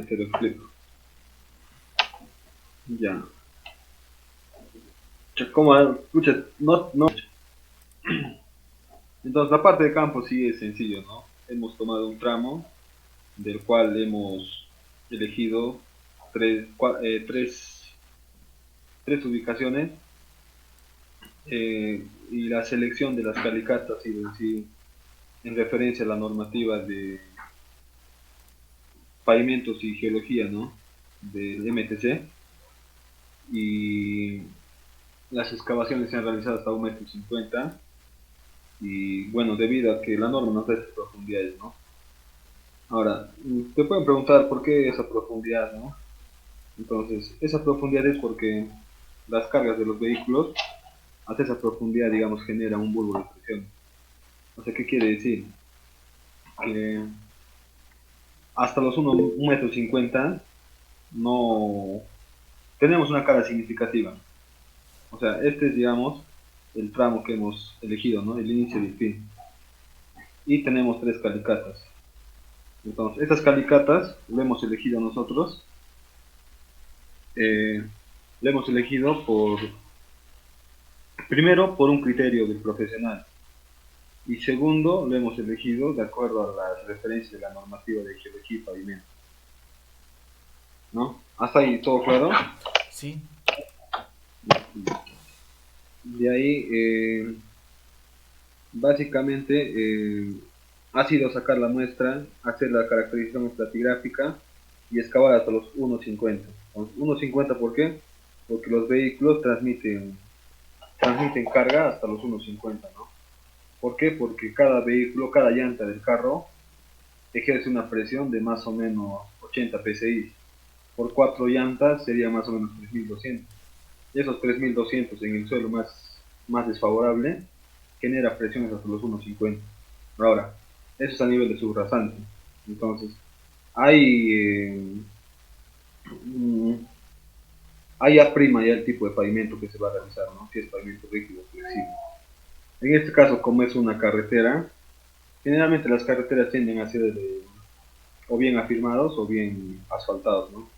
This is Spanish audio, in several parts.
siguiente te lo explico. Ya. Como, escucha, no. Entonces la parte de campo sí es sencillo, ¿no? Hemos tomado un tramo del cual hemos elegido tres, tres ubicaciones, y la selección de las calicatas ha sido en sí en referencia a la normativa de pavimentos y geología, ¿no? Del MTC, y las excavaciones se han realizado hasta 1,50 m, y bueno, debido a que la norma nos da estas profundidades, ¿no? Ahora, te pueden preguntar por qué esa profundidad, ¿no? Entonces, esa profundidad es porque las cargas de los vehículos, hasta esa profundidad, digamos, genera un bulbo de presión. O sea, ¿qué quiere decir? Que hasta los 1,50 m no tenemos una carga significativa. O sea, este es, digamos, el tramo que hemos elegido, ¿no? El inicio y el fin. Y tenemos tres calicatas. Entonces, estas calicatas lo hemos elegido nosotros. Lo hemos elegido primero, por un criterio del profesional. Y segundo, lo hemos elegido de acuerdo a las referencias de la normativa de geología y pavimento. ¿No? ¿Hasta ahí todo claro? Sí. De ahí, básicamente, ha sido sacar la muestra, hacer la caracterización estratigráfica y excavar hasta los 1,50. 1,50, ¿por qué? Porque los vehículos transmiten carga hasta los 1,50, ¿no? ¿Por qué? Porque cada vehículo, cada llanta del carro ejerce una presión de más o menos 80 psi. Por cuatro llantas sería más o menos 3.200. Y esos 3.200 en el suelo más desfavorable genera presiones hasta los 1,50. Ahora, eso es a nivel de subrasante. Entonces, hay, ahí aprima ya el tipo de pavimento que se va a realizar, ¿no? Si es pavimento rígido o flexible. En este caso, como es una carretera, generalmente las carreteras tienden a ser o bien afirmados o bien asfaltados, ¿no?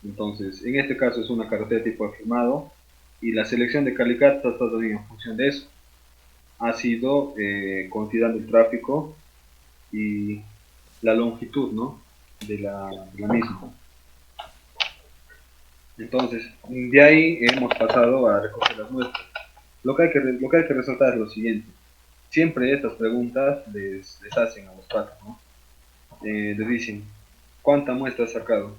Entonces, en este caso es una carretera tipo afirmado, y la selección de calicatas está también en función de eso. Ha sido considerando el tráfico y la longitud, ¿no? de la misma. Entonces, de ahí hemos pasado a recoger las muestras. Lo que hay que resaltar es lo siguiente. Siempre estas preguntas les hacen a los patos, ¿no? Les dicen, ¿cuánta muestra has sacado?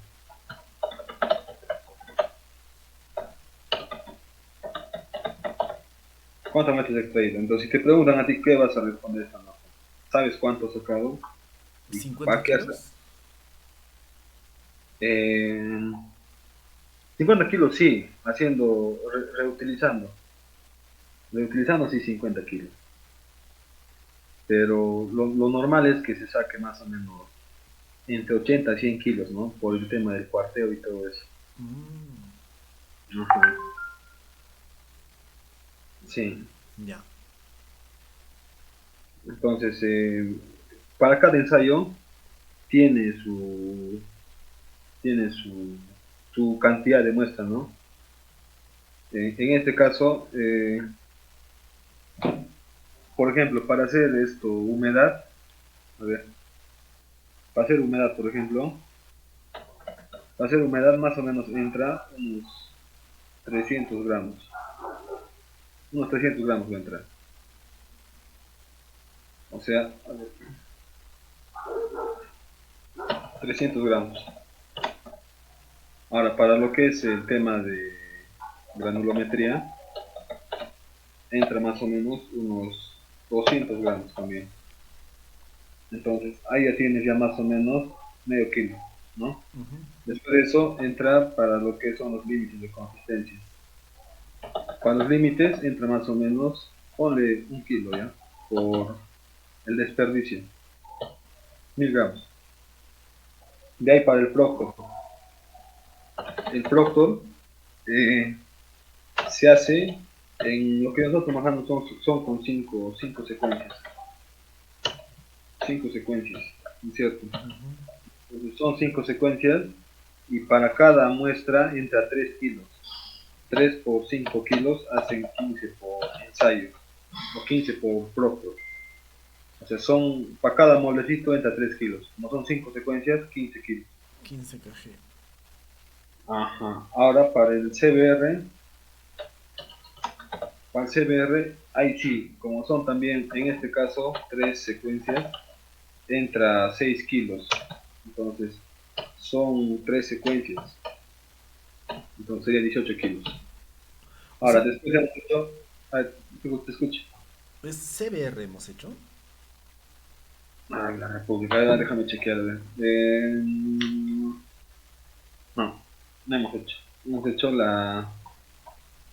¿Cuántas muestras has extraído? Entonces, si te preguntan a ti, ¿qué vas a responder esta nota? ¿Sabes cuánto has sacado? ¿Y para 50 qué has kilos. 50 kilos sí, haciendo, reutilizando sí 50 kilos. Pero lo normal es que se saque más o menos entre 80 y 100 kilos, ¿no? Por el tema del cuarteo y todo eso. Mm, Ajá. Sí, ya. entonces, para cada ensayo tiene su cantidad de muestras, ¿no? En este caso, por ejemplo, para hacer esto, humedad, a ver, para hacer humedad, por ejemplo, para hacer humedad más o menos entra unos 300 gramos. Unos 300 gramos va a entrar. O sea, a ver, 300 gramos. Ahora, para lo que es el tema de granulometría, entra más o menos unos 200 gramos también. Entonces, ahí ya tienes ya más o menos medio kilo, ¿no? Ujú. Después de eso, entra para lo que son los límites de consistencia. Para los límites, entra más o menos, ponle un kilo ya, por el desperdicio, 1.000 gramos. De ahí para el proctor. El proctor eh, se hace en lo que nosotros manejamos son con cinco secuencias. Cinco secuencias, ¿cierto? Entonces, son 5 secuencias y para cada muestra entra 3 kilos. 3 por 5 kilos hacen 15 por ensayo o 15 por propio. O sea, para cada moldecito entra 3 kilos. Como son 5 secuencias, 15 kilos. 15 kg. Ajá. Ahora para el CBR, ahí sí, como son también en este caso 3 secuencias, entra 6 kilos. Entonces, son 3 secuencias. Entonces sería 18 kilos. O Ahora, sea, después hemos hecho. A ver, te escucho. es CBR hemos hecho. Ah, la República, déjame chequear. No, no hemos hecho. Hemos hecho la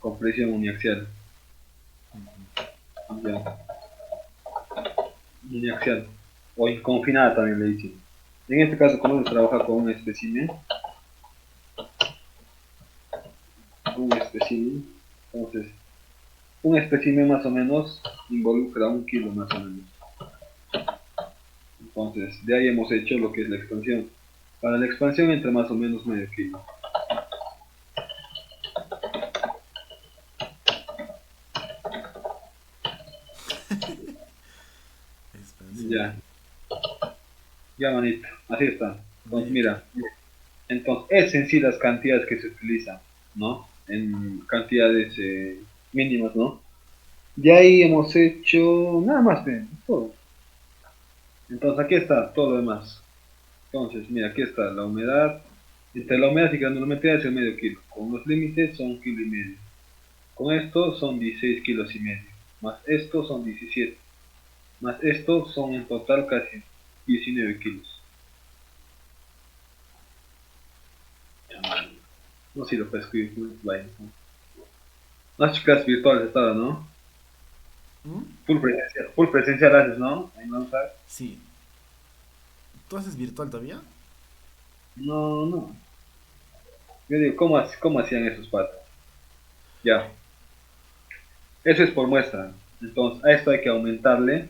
compresión uniaxial. Ya, uniaxial. O inconfinada también le dicen. En este caso, como se trabaja con un espécimen, entonces, un espécimen más o menos involucra 1 kilo más o menos. Entonces, de ahí hemos hecho lo que es la expansión. Para la expansión entra más o menos medio kilo. Expansión. Ya, ya manito, así está. Entonces, Medio kilo. mira, entonces es en sí las cantidades que se utilizan, ¿no? En cantidades mínimas, ¿no? Ya ahí hemos hecho nada más, todo. Entonces aquí está todo lo demás. Entonces, mira, aquí está la humedad. Entre la humedad y granulometría es el medio kilo. Con los límites son 1,5 kilos. Con esto son 16 kilos y medio. Más esto son 17. Más esto son en total casi 19 kilos. No sé si lo puedes escribir. Las chicas virtuales estaban, ¿no? ¿Mm? Full presencial haces, ¿no? Ahí no sabes. Sí. ¿Tú haces virtual todavía? No, no. Yo digo, ¿cómo hacían esos patas? Ya. Eso es por muestra. Entonces, a esto hay que aumentarle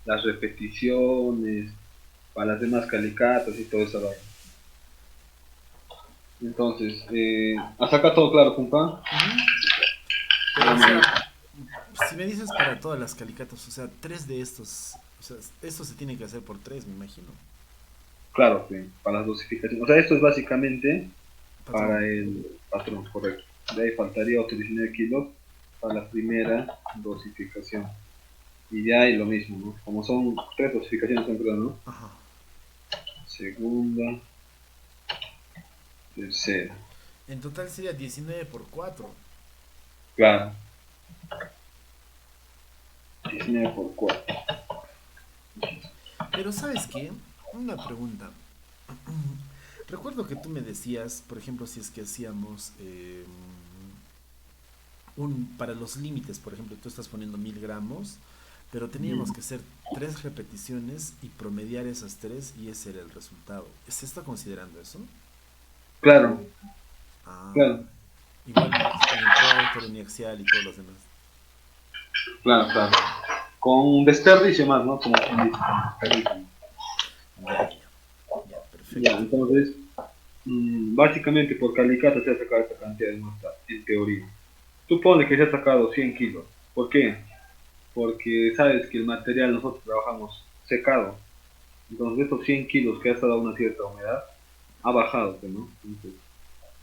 las repeticiones para las demás calicatas y todo eso. Entonces, hasta acá todo claro, compa. Ujú. Pero, o Bueno, sea, si me dices para todas las calicatas, o sea, tres de estos, o sea, esto se tiene que hacer por tres, me imagino. claro, sí, para las dosificaciones. O sea, esto es básicamente Patrón. para el patrón, correcto. De ahí faltaría otros 19 kilos para la primera dosificación. Y ya hay lo mismo, ¿no? Como son 3 dosificaciones, ¿no? Ajá. Segunda, tercera. En total sería 19 por 4. Claro, 19 por 4. Pero ¿sabes qué? Una pregunta. Recuerdo que tú me decías, por ejemplo, si es que hacíamos para los límites, por ejemplo, tú estás poniendo 1000 gramos, pero teníamos que hacer tres repeticiones y promediar esas tres y ese era el resultado. ¿Se está considerando eso? Claro, Ah, claro, igual en el Proctor, Uniaxial y todos los demás. claro, claro. Con desperdicio más, ¿no? Como quien dice, con desperdicio. Ya, ya, ya, Ya, perfecto. entonces, básicamente por calicata se ha sacado esta cantidad de muestra, en teoría. Tú pones que se ha sacado 100 kilos. ¿Por qué? Porque sabes que el material nosotros trabajamos secado. Entonces, estos 100 kilos que ha estado a una cierta humedad, ha bajado, pues, ¿no? Entonces,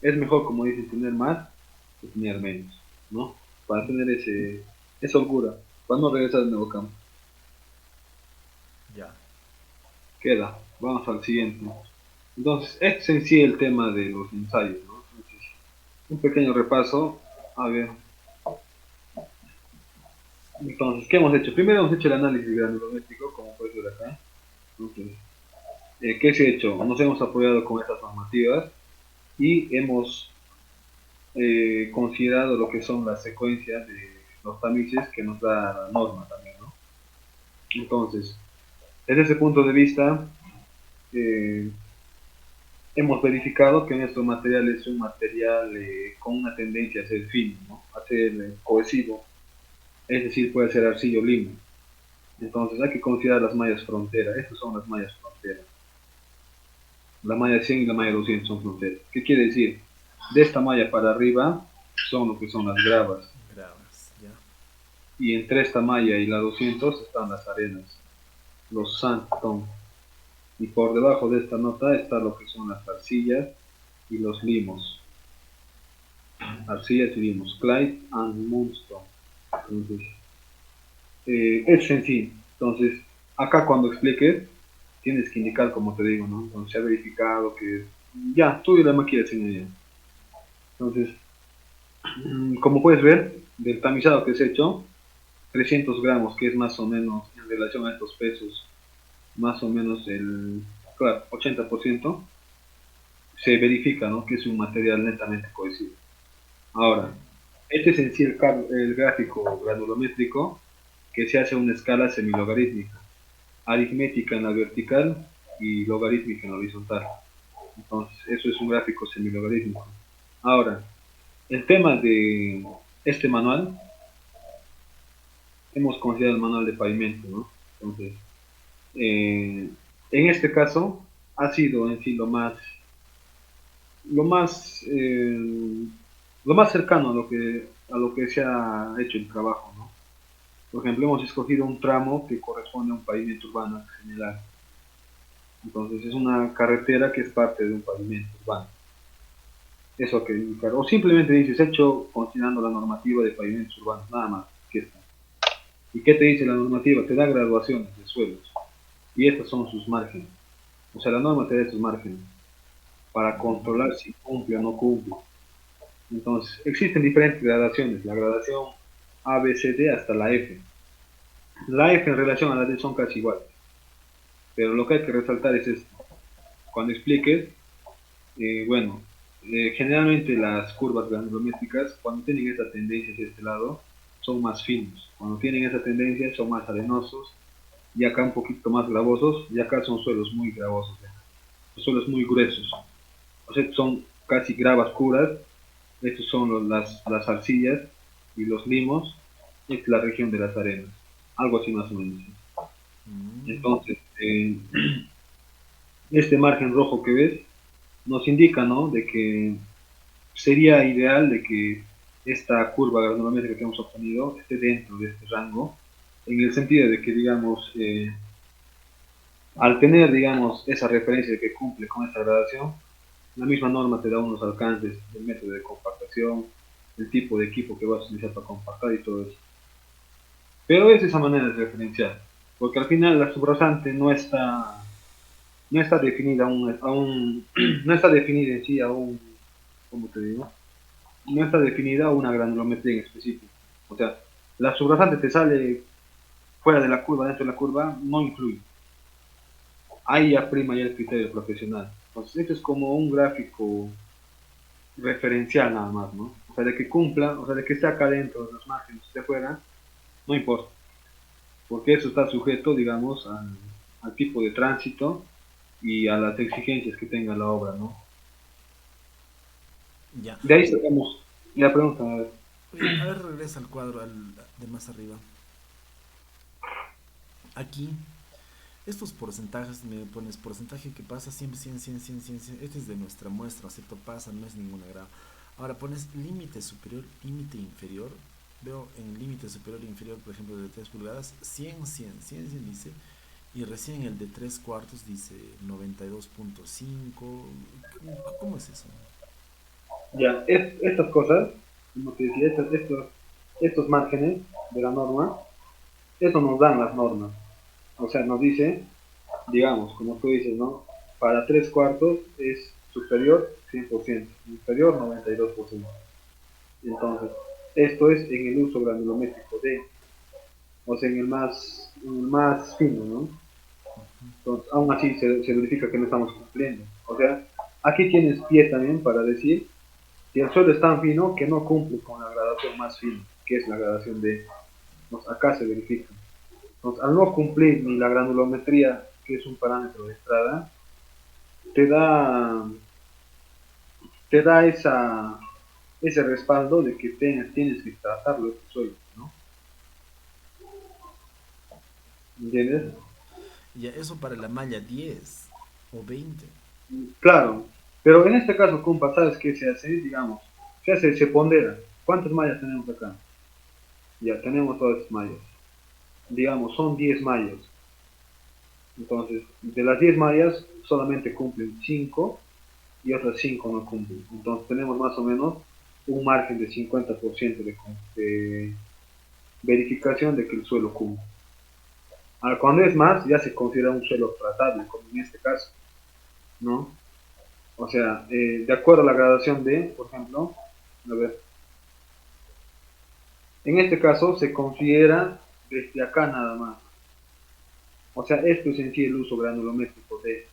es mejor, como dicen, tener más que tener menos, ¿no? Para tener esa holgura, para no regresar al nuevo campo. Ya. Queda, vamos al siguiente. Entonces, este es en sí el tema de los ensayos, ¿no? Entonces, un pequeño repaso. A ver, entonces, ¿qué hemos hecho? Primero hemos hecho el análisis granulométrico, como puedes ver acá. Entonces, ¿qué se ha hecho? Nos hemos apoyado con estas normativas y hemos considerado lo que son las secuencias de los tamices que nos da la norma también, ¿no? Entonces, desde ese punto de vista, eh, hemos verificado que nuestro material es un material con una tendencia a ser fino, ¿no? A ser cohesivo, es decir, puede ser arcillo limo. Entonces hay que considerar las mallas fronteras, estas son las mallas fronteras, La malla 100 y la malla 200 son fronteras. ¿Qué quiere decir? De esta malla para arriba son lo que son las gravas. Gravas, ya. Y entre esta malla y la 200 están las arenas, los sandstone. Y por debajo de esta nota está lo que son las arcillas y los limos. Arcillas y limos. Clyde and Moonstone. Entonces, es sencillo. Entonces, acá cuando expliques, tienes que indicar, como te digo, ¿no? Entonces, se ha verificado que ya, tú y la máquina de ya. Entonces, como puedes ver, del tamizado que se ha hecho, 300 gramos, que es más o menos en relación a estos pesos, más o menos el claro, 80%, se verifica, ¿no?, que es un material netamente cohesivo. Ahora, este es en sí el gráfico granulométrico que se hace a una escala semilogarítmica, aritmética en la vertical y logarítmica en la horizontal. Entonces, eso es un gráfico semilogarítmico. Ahora, el tema de este manual, hemos considerado el manual de pavimento, ¿no? Entonces, en este caso, ha sido en sí lo más, lo más cercano a lo que se ha hecho el trabajo, ¿no? Por ejemplo, hemos escogido un tramo que corresponde a un pavimento urbano general. Entonces, es una carretera que es parte de un pavimento urbano. Eso que indicar. O simplemente dices, hecho considerando la normativa de pavimentos urbanos, nada más. Que está. ¿Y qué te dice la normativa? Te da graduaciones de suelos. Y estos son sus márgenes. O sea, la norma te da esos márgenes para controlar si cumple o no cumple. Entonces, existen diferentes gradaciones. La gradación A, B, C, D hasta la F. La F en relación a la D son casi iguales. Pero lo que hay que resaltar es esto. Cuando expliques, bueno, generalmente las curvas granulométricas, cuando tienen esta tendencia hacia este lado, son más finos. Cuando tienen esa tendencia, son más arenosos. Y acá un poquito más gravosos. Y acá son suelos muy gravosos. Suelos muy gruesos. O sea, son casi gravas puras. Estos son las arcillas y los limos. Esta es la región de las arenas. Algo así más o menos. Mm, Entonces, este margen rojo que ves nos indica, ¿no?, de que sería ideal de que esta curva granulométrica que hemos obtenido esté dentro de este rango, en el sentido de que, digamos, al tener, digamos, esa referencia de que cumple con esta gradación, la misma norma te da unos alcances del método de compactación, el tipo de equipo que vas a utilizar para compactar y todo eso. Pero es esa manera de referenciar, porque al final la subrasante no está definida no está definida en sí aún, ¿cómo te digo? No está definida una granulometría en específico. O sea, la subrasante te sale fuera de la curva, dentro de la curva, no incluye. Ahí ya prima ya el criterio profesional. Entonces, esto es como un gráfico referencial nada más, ¿no? O sea, de que cumpla, o sea, de que esté acá dentro de los márgenes, esté fuera, no importa. Porque eso está sujeto, digamos, al tipo de tránsito y a las exigencias que tenga la obra, ¿no? ya. De ahí sacamos la pregunta. A ver. A ver, regresa al cuadro de más arriba. Aquí, estos porcentajes, me pones porcentaje que pasa siempre 100, 100, 100, 100, 100. Este es de nuestra muestra, ¿cierto? Pasa, no es ninguna grado. Ahora pones límite superior, límite inferior. Veo en límite superior e inferior, por ejemplo, de 3 pulgadas, 100, 100, 100, 100 dice. Y recién el de 3 cuartos dice 92.5. ¿Cómo es eso? Ya, estas cosas, como te decía, estos márgenes de la norma, eso nos dan las normas. O sea, nos dice, digamos, como tú dices, ¿no? Para 3 cuartos es superior 100%, inferior 92%. Entonces, esto es en el uso granulométrico de, o sea, en el más fino, ¿no? Entonces, aún así se verifica que no estamos cumpliendo. O sea, aquí tienes pie también para decir si el suelo es tan fino que no cumple con la gradación más fina, que es la gradación de, pues acá se verifica. Entonces, al no cumplir ni la granulometría, que es un parámetro de entrada, te da, te da ese respaldo de que tienes que tratarlo este suelo, ¿no? ¿Entiendes? Ya, eso para la malla 10 o 20. Claro, pero en este caso, compa, ¿sabes qué se hace? Digamos, se pondera. ¿Cuántas mallas tenemos acá? Ya tenemos todas las mallas. Digamos, son 10 mallas. Entonces, de las 10 mallas, solamente cumplen 5 y otras 5 no cumplen. Entonces, tenemos más o menos un margen de 50% de verificación de que el suelo cumple. Ahora, cuando es más, ya se considera un suelo tratable, como en este caso, ¿no? O sea, de acuerdo a la gradación de, por ejemplo, a ver, en este caso se considera desde acá nada más. O sea, esto es en sí el uso granulométrico de.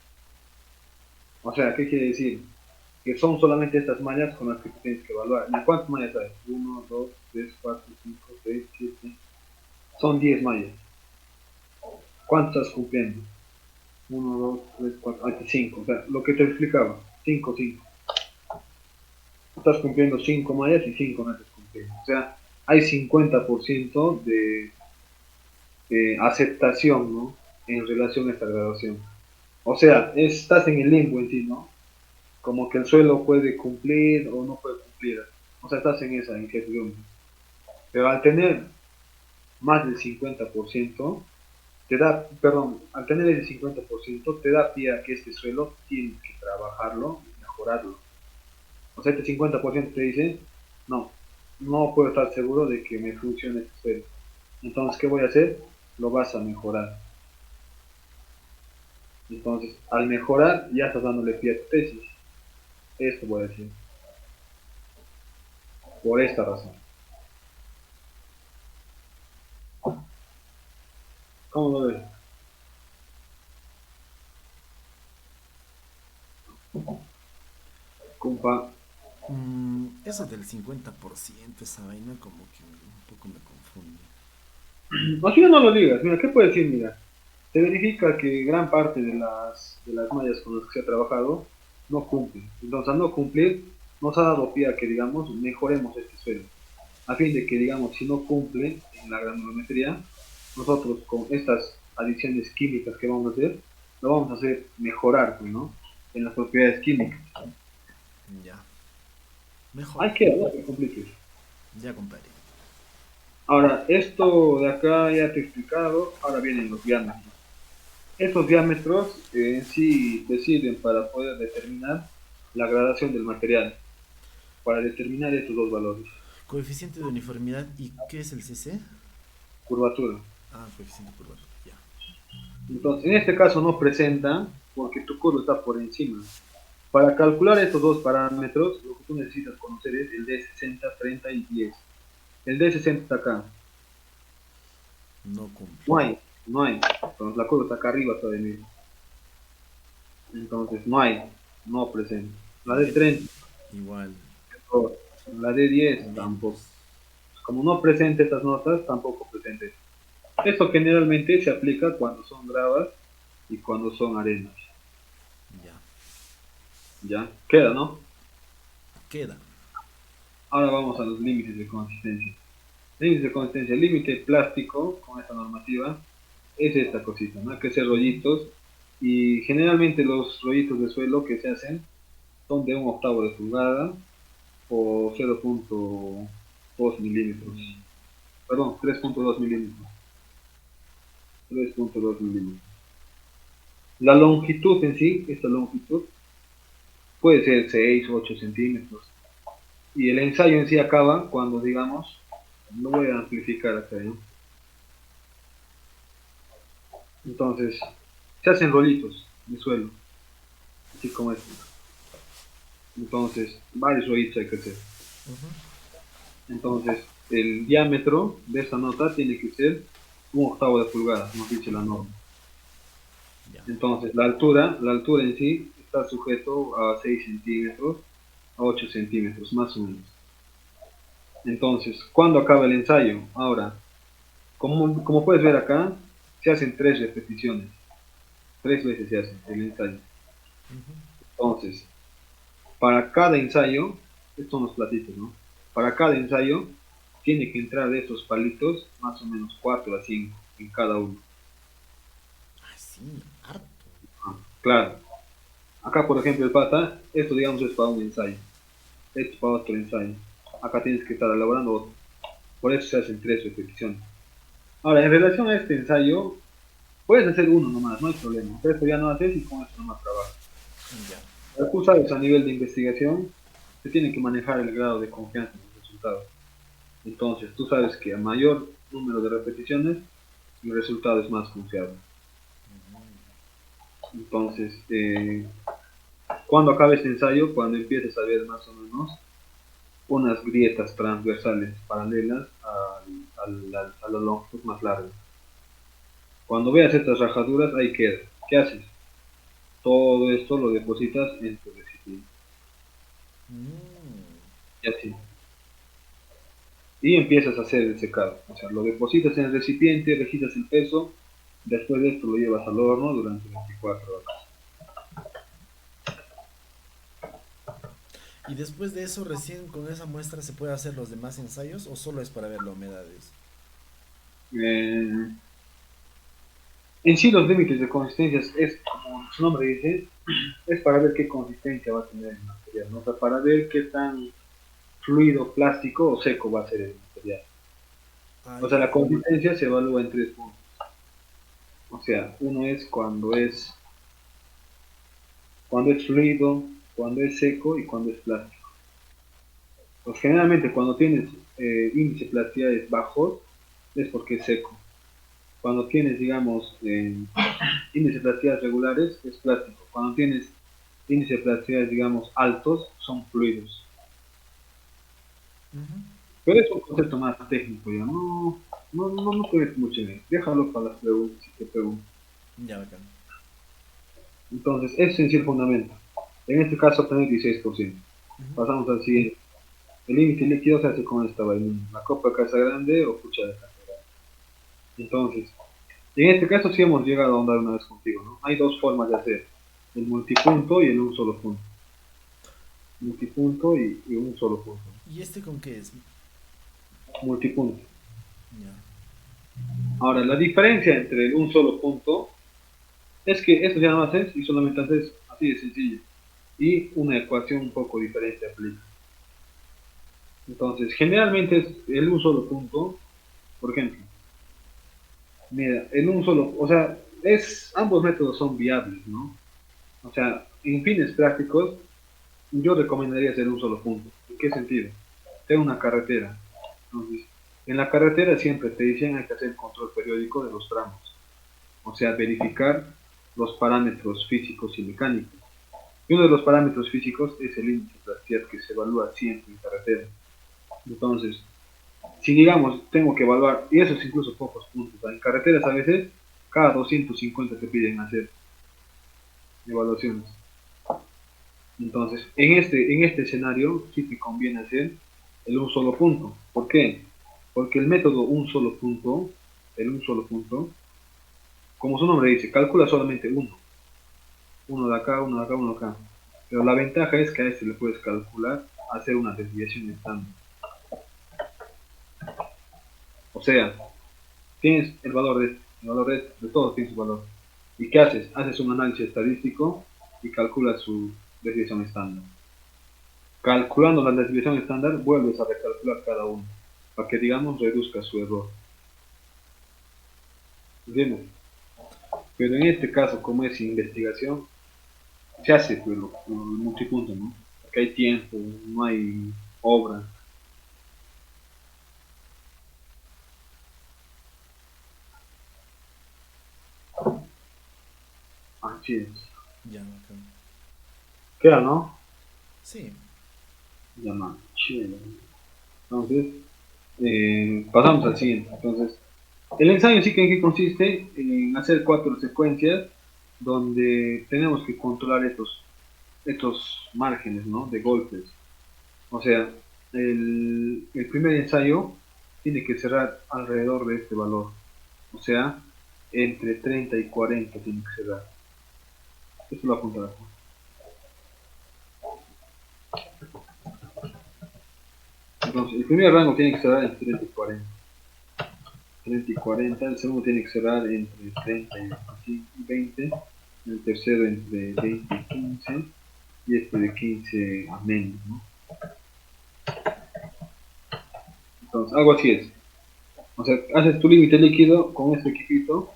O sea, ¿qué quiere decir? Que son solamente estas mallas con las que tú tienes que evaluar. ¿Cuántas mallas hay? Uno, 2, 3, 4, 5, 6, 7. Son 10 mallas. ¿Cuántas estás cumpliendo? Uno, 2, 3, 4, 5. O sea, lo que te explicaba. 5, 5. Estás cumpliendo 5 mallas y 5 no estás cumpliendo. O sea, hay 50% de aceptación, ¿no? En relación a esta graduación. O sea, estás en el limbo en sí, ¿no? Como que el suelo puede cumplir o no puede cumplir. O sea, estás en esa incertidumbre. Pero al tener más del 50%, te da, perdón, al tener ese 50%, te da pie a que este suelo tienes que trabajarlo y mejorarlo. O sea, este 50% te dice, no, no puedo estar seguro de que me funcione este suelo. Entonces, ¿qué voy a hacer? Lo vas a mejorar. Entonces, al mejorar, ya estás dándole pie a tu tesis. Esto voy a decir. Por esta razón. ¿Cómo lo ves? Compa. Eso del 50% esa vaina como que un poco me confunde. Así no lo digas. Mira, ¿qué puedes decir? Mira, se verifica que gran parte de las mallas con las que se ha trabajado no cumplen. Entonces, al no cumplir, nos ha dado pie a que, digamos, mejoremos este suelo. A fin de que, digamos, si no cumple en la granulometría, nosotros con estas adiciones químicas que vamos a hacer, lo vamos a hacer mejorar, pues, ¿no? En las propiedades químicas. Ya, mejor. Hay que no te compliques. Ya, compadre. Ahora, esto de acá ya te he explicado, ahora vienen los diámetros. Estos diámetros en sí te sirven para poder determinar la gradación del material, para determinar estos dos valores. Coeficiente de uniformidad. ¿Y qué es el CC? Curvatura. Ah, coeficiente de curvatura. Ya. Entonces, en este caso no presenta porque tu curva está por encima. Para calcular estos dos parámetros, lo que tú necesitas conocer es el D60, 30 y 10. El D60 está acá. No cumple. No hay, no hay. Entonces la curva está acá arriba todavía. Entonces no hay, no presenta. La Y D30, igual. la D10 tampoco. Menos. Como no presente estas notas, tampoco presente. Esto generalmente se aplica cuando son gravas y cuando son arenas. Ya. ¿Ya? Queda, ¿no? Queda. Ahora vamos a los límites de consistencia. Límites de consistencia. Límite plástico con esta normativa es esta cosita, ¿no? Hay que hacer rollitos y generalmente los rollitos de suelo que se hacen son de un octavo de pulgada o 0.2 milímetros. Perdón, 3.2 milímetros. 3.2 milímetros. La longitud en sí, esta longitud, puede ser 6 o 8 centímetros. Y el ensayo en sí acaba cuando, digamos, no voy a amplificar acá, ¿no? Entonces, se hacen rollitos de suelo, así como este. Entonces, varios rollitos hay que hacer. Entonces, el diámetro de esta nota tiene que ser un octavo de pulgada, como dice la norma. Ya. Entonces, la altura en sí está sujeto a 6 centímetros, a 8 centímetros, más o menos. Entonces, ¿cuándo acaba el ensayo? Ahora, como puedes ver acá, se hacen 3 repeticiones. 3 veces se hace el ensayo. Entonces, para cada ensayo, estos son los platitos, ¿no? Para cada ensayo, tiene que entrar de esos palitos más o menos 4 a 5 en cada uno. Ah, sí, harto. Claro. Acá, por ejemplo, el pata, esto digamos es para un ensayo, esto es para otro ensayo. Acá tienes que estar elaborando otro. Por eso se hacen 3 repeticiones. Ahora, en relación a este ensayo, puedes hacer uno nomás, no hay problema. Pero esto ya no haces y con esto nomás trabajas. Ya. Pero tú sabes, a nivel de investigación, se tiene que manejar el grado de confianza en los resultados. Entonces, tú sabes que a mayor número de repeticiones, el resultado es más confiable. Entonces, cuando acabe este ensayo, cuando empieces a ver más o menos unas grietas transversales paralelas a la longitud más larga. Cuando veas estas rajaduras, ahí queda. ¿Qué haces? Todo esto lo depositas en tu recipiente. Mm, Y así. Y empiezas a hacer el secado. O sea, lo depositas en el recipiente, registras el peso, después de esto lo llevas al horno durante 24 horas. y después de eso, recién con esa muestra se puede hacer los demás ensayos o solo es para ver la humedad. Eh, en sí los límites de consistencia es, como su nombre dice, es para ver qué consistencia va a tener el material, ¿no? O sea, para ver qué tan fluido, plástico o seco va a ser el material. Ah, O sea, ya. la consistencia se evalúa en 3 puntos. O sea, uno es cuando es fluido, cuando es seco y cuando es plástico. Pues generalmente cuando tienes índice de plasticidades bajos es porque es seco. Cuando tienes, digamos, índice de plasticidades regulares es plástico. Cuando tienes índice de plasticidades, digamos, altos son fluidos. Ujú. Pero es un concepto más técnico ya, no te ves mucho en él. Déjalo para las preguntas si te pregunto. Ya, bacán. Entonces, ese es en sí el fundamento. En este caso, obtener 16%. Ujú. Pasamos al siguiente. El límite líquido se hace con esta vaina. La copa de casa grande o cuchara de casa grande. Entonces, en este caso sí hemos llegado a ahondar una vez contigo, ¿no? Hay dos formas de hacer. El multipunto y el un solo punto. Multipunto y un solo punto. ¿Y este con qué es? Multipunto. Ya. Ahora, la diferencia entre el un solo punto es que esto ya no haces y solamente haces así de sencillo. Y una ecuación un poco diferente aplica. Entonces, generalmente es el un solo punto. Por ejemplo, mira, en un solo, o sea, ambos métodos son viables, ¿no? O sea, en fines prácticos, yo recomendaría hacer un solo punto. ¿En qué sentido? Tengo una carretera. Entonces, en la carretera siempre te dicen hay que hacer control periódico de los tramos. O sea, verificar los parámetros físicos y mecánicos. Y uno de los parámetros físicos es el índice de plasticidad que se evalúa siempre en carretera. Entonces, si digamos tengo que evaluar, y eso es incluso pocos puntos, en carreteras a veces cada 250 te piden hacer evaluaciones. Entonces, en este escenario sí te conviene hacer el un solo punto. ¿Por qué? Porque el método el un solo punto, como su nombre dice, calcula solamente uno. Uno de acá, uno de acá, uno de acá. Pero la ventaja es que a este le puedes calcular, hacer una desviación estándar. O sea, tienes el valor de todo tiene su valor. ¿Y qué haces? Haces un análisis estadístico y calculas su desviación estándar. Calculando la desviación estándar, vuelves a recalcular cada uno, para que, digamos, reduzca su error. ¿Entiendes? Pero en este caso, como es investigación, se hace pues, lo multipunto, ¿no? Porque hay tiempo, no hay obra. Así es. Ya, bacán. Queda, ¿no? Sí. Llama. Chévere. Entonces, pasamos al siguiente. Entonces, el ensayo sí que en qué consiste en hacer 4 secuencias donde tenemos que controlar estos márgenes, ¿no? De golpes. O sea, el primer ensayo tiene que cerrar alrededor de este valor. O sea, entre 30 y 40 tiene que cerrar. Esto lo apuntará. Entonces, el primer rango tiene que cerrar entre 30 y 40. 30 y 40. El segundo tiene que cerrar entre 30 y 20. el tercero entre 20 y 15, y este de 15 a menos, ¿no? Entonces, algo así es. O sea, haces tu límite líquido con este equipito,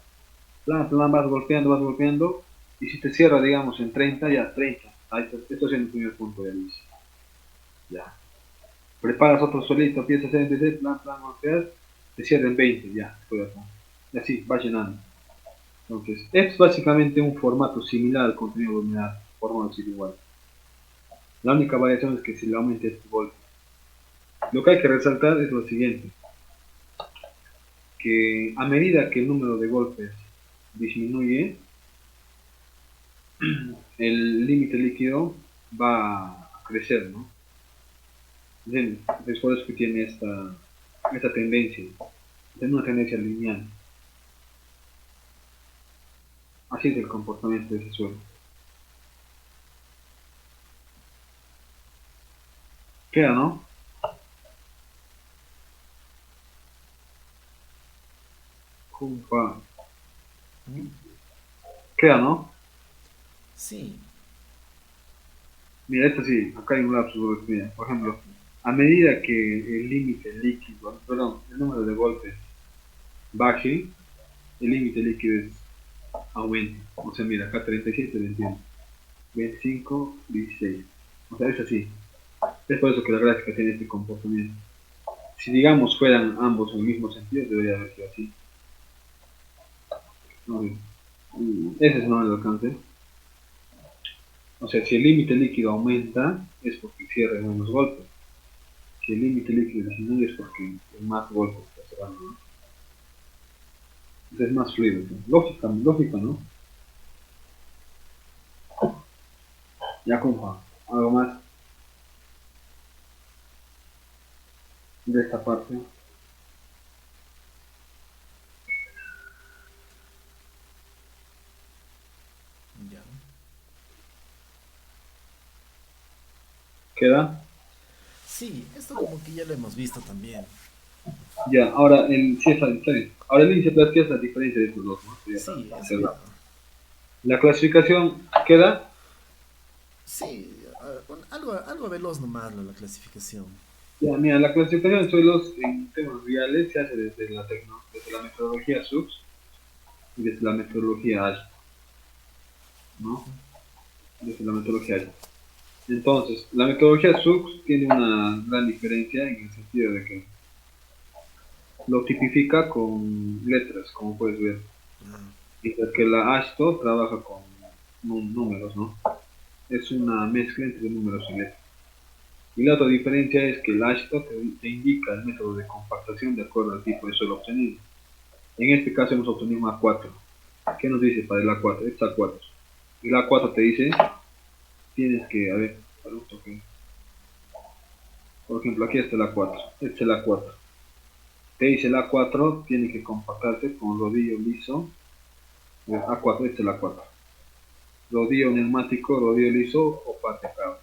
plan, plan, vas golpeando, y si te cierra, digamos, en 30, ya 30. Ahí está, esto es el primer punto de inicio. Ya. Preparas otro solito, empiezas a hacer en plan, plan, golpeas, te cierra en 20, ya, estoy acá. Y así, va llenando. Entonces, es básicamente un formato similar al contenido luminar, por no decir igual. La única variación es que se le aumente este golpe. Lo que hay que resaltar es lo siguiente, que a medida que el número de golpes disminuye, el límite líquido va a crecer, ¿no? Es por eso que tiene esta tendencia, tiene una tendencia lineal. Así es el comportamiento de ese suelo. Queda, ¿no? ¿Mm? Queda, ¿no? Sí, Mira, esto sí, acá hay un lapsus, mira, por ejemplo, a medida que el límite líquido, perdón, el número de golpes baje, el límite líquido aumenta. O sea, mira, acá 37, 21, 25, 16. O sea, es así. Es por eso que la gráfica tiene este comportamiento. Si digamos fueran ambos en el mismo sentido, debería haber sido así. No, ese es el número de alcance. O sea, si el límite líquido aumenta, es porque cierra menos golpes. Si el límite líquido disminuye, es porque más golpes está cerrando, ¿no? Entonces es más fluido. Lógica, ¿no? Ya con Juan. Algo más de esta parte. ya. ¿Queda? Sí, esto como que ya lo hemos visto también. Ya, ahora sí, está bien. Ahora el índice Platía es la diferencia de estos dos, ¿no? Ya está, Sí, eso ya. cerrado. La clasificación queda. Sí, algo veloz nomás la clasificación. Ya, mira, la clasificación de suelos en temas reales se hace desde la metodología SUX y desde la metodología ASH, ¿no? Desde la metodología ASH. Entonces, la metodología SUX tiene una gran diferencia en el sentido de que lo tipifica con letras, como puedes ver, Ah, mientras que la ASHTO trabaja con números, ¿no? Es una mezcla entre números y letras. Y la otra diferencia es que el ASHTO te indica el método de compactación de acuerdo al tipo de suelo obtenido. En este caso hemos obtenido un A4. ¿Qué nos dice para el A4? Este es A4. El A4 te dice, tienes que, a ver, por ejemplo, aquí está el A4. Este es el A4. Te dice el A4 tiene que compactarse con rodillo liso. A4, este es el A4. Rodillo neumático, rodillo liso o patecado.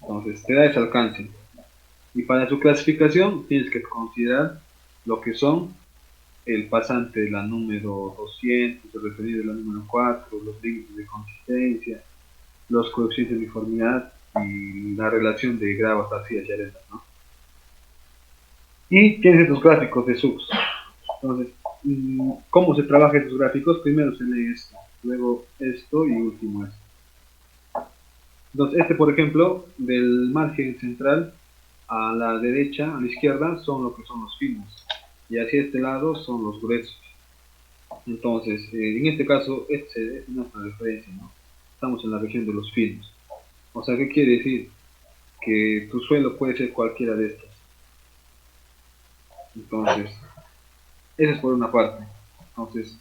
Entonces, te da ese alcance. Y para su clasificación tienes que considerar lo que son el pasante de la número 200, el referido de la número 4, los límites de consistencia, los coeficientes de uniformidad y la relación de gravas, arcillas y arenas, ¿no? Y tienes estos gráficos de SUX. Entonces, ¿cómo se trabaja estos gráficos? Primero se lee esto, luego esto y último esto. Entonces, este, por ejemplo, del margen central a la derecha, a la izquierda, son lo que son los finos. Y hacia este lado son los gruesos. Entonces, en este caso, este es nuestra referencia, ¿no? Estamos en la región de los finos. O sea, ¿qué quiere decir? Que tu suelo puede ser cualquiera de estos. Entonces, eso es por una parte. Entonces,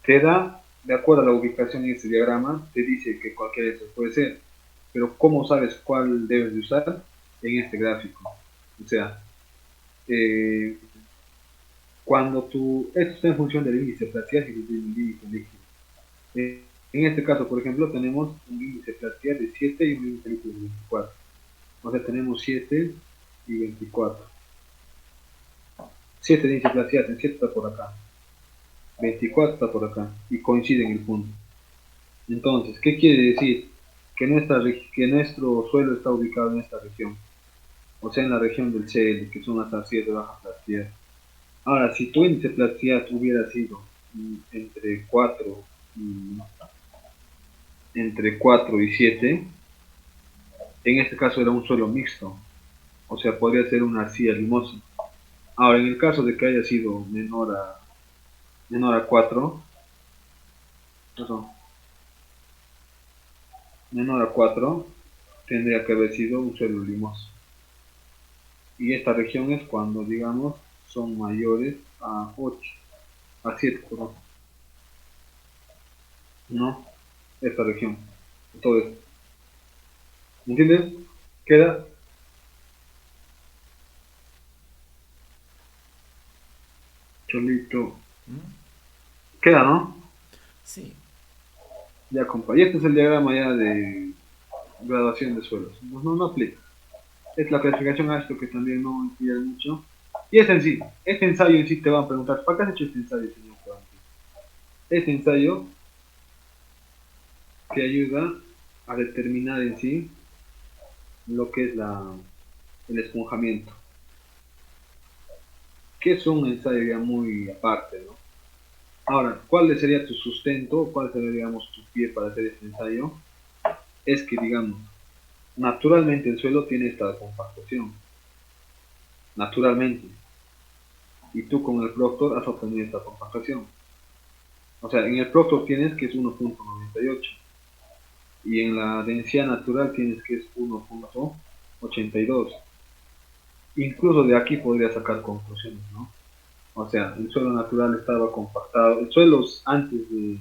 te da, de acuerdo a la ubicación en este diagrama, te dice que cualquiera de estos puede ser. Pero ¿cómo sabes cuál debes de usar? En este gráfico. O sea, eh, cuando esto está en función del índice plateado y del índice líquido. En este caso, por ejemplo, tenemos un índice plateado de 7 y un índice líquido de 24. O sea, tenemos 7 y 24. 7 de índice plateado, 7 está por acá. 24 está por acá y coincide en el punto. Entonces, ¿qué quiere decir? Que nuestro suelo está ubicado en esta región, o sea, en la región del CL, que son las arcillas de baja plasticidad. Ahora, si tu índice de plasticidad hubiera sido entre 4 y, entre 4 y 7, en este caso era un suelo mixto, o sea, podría ser una arcilla limosa. Ahora, en el caso de que haya sido menor a 4, perdón, menor a 4, tendría que haber sido un suelo limoso. Y esta región es cuando, digamos, son mayores a 8, a 7, perdón, ¿no? Esta región. Entonces, ¿me entiendes? Queda cholito. ¿Mm? Queda, ¿no? Sí. Ya, compa. Y este es el diagrama ya de graduación de suelos. No aplica. Es la clasificación a esto que también no influye mucho. Y es en sí. Este ensayo en sí te van a preguntar, ¿para qué has hecho este ensayo, señor Juan? Este ensayo te ayuda a determinar en sí lo que es el esponjamiento, que es un ensayo ya muy aparte, ¿no? Ahora, ¿cuál sería tu sustento? ¿Cuál sería, digamos, tu pie para hacer este ensayo? Es que, digamos, naturalmente el suelo tiene esta compactación, naturalmente, y tú con el Proctor has obtenido esta compactación. O sea, en el Proctor tienes que es 1.98 y en la densidad natural tienes que es 1.82. Incluso de aquí podría sacar conclusiones, ¿no? O sea, el suelo natural estaba compactado. El suelo antes de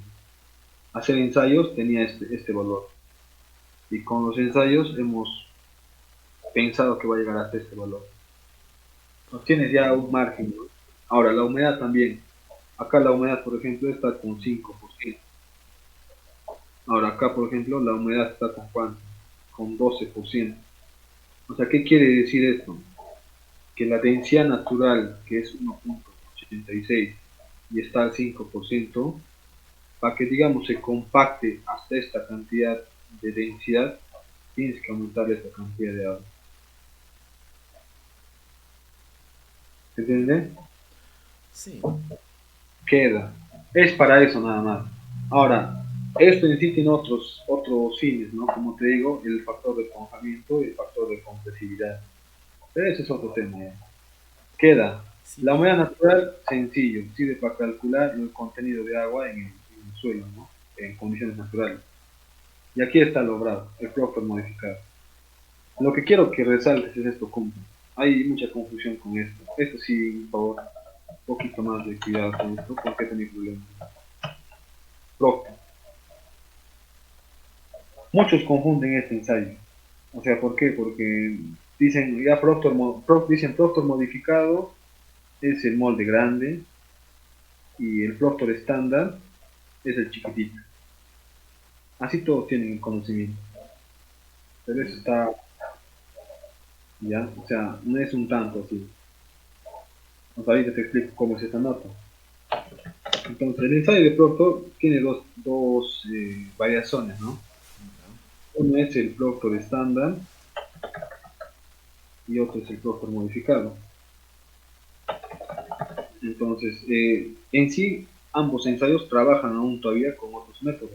hacer ensayos tenía este valor. Y con los ensayos hemos pensado que va a llegar hasta este valor. Entonces tienes ya un margen, ¿no? Ahora, la humedad también. Acá la humedad, por ejemplo, está con 5%. Ahora, acá, por ejemplo, la humedad está con cuánto? Con 12%. O sea, ¿qué quiere decir esto? Que la densidad natural, que es 1.86 y está al 5%, para que, digamos, se compacte hasta esta cantidad de densidad, tienes que aumentar esta cantidad de agua. ¿Se entiende? Sí. Queda. Es para eso nada más. Ahora, esto en sí tiene otros fines, ¿no? Como te digo, el factor de esponjamiento y el factor de compresividad. Pero ese es otro tema ya. Queda. Sí, La pero humedad natural, sencillo, sirve para calcular el contenido de agua en el suelo, ¿no? En condiciones naturales. Y aquí está logrado, el Proctor modificado. Lo que quiero que resaltes es esto, compa. Hay mucha confusión con esto. Esto sí, por favor, un poquito más de cuidado con esto, porque este es mi problema. Proctor. Muchos confunden este ensayo. O sea, ¿por qué? Porque dicen ya dicen Proctor modificado es el molde grande y el Proctor estándar es el chiquitito. Así todos tienen el conocimiento. Pero eso está, ya, o sea, no es un tanto así. O sea, ahorita te explico cómo es esta nota. Entonces, el ensayo de Proctor tiene dos variaciones, ¿no? Uno es el Proctor estándar y otro es el Proctor modificado. Entonces, en sí, ambos ensayos trabajan aún todavía con otros métodos.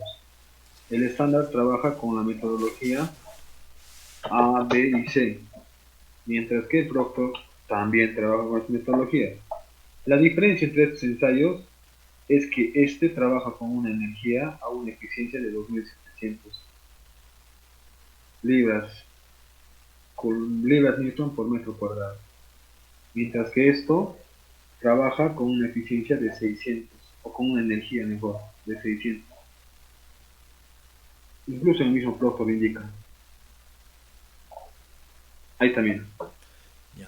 El estándar trabaja con la metodología A, B y C, mientras que el Proctor también trabaja con esta metodología. La diferencia entre estos ensayos es que este trabaja con una energía a una eficiencia de 2700 libras, libras Newton por metro cuadrado, mientras que esto trabaja con una eficiencia de 600, o con una energía mejor, de 600. Incluso el mismo Proctor indica. Ahí también. ya.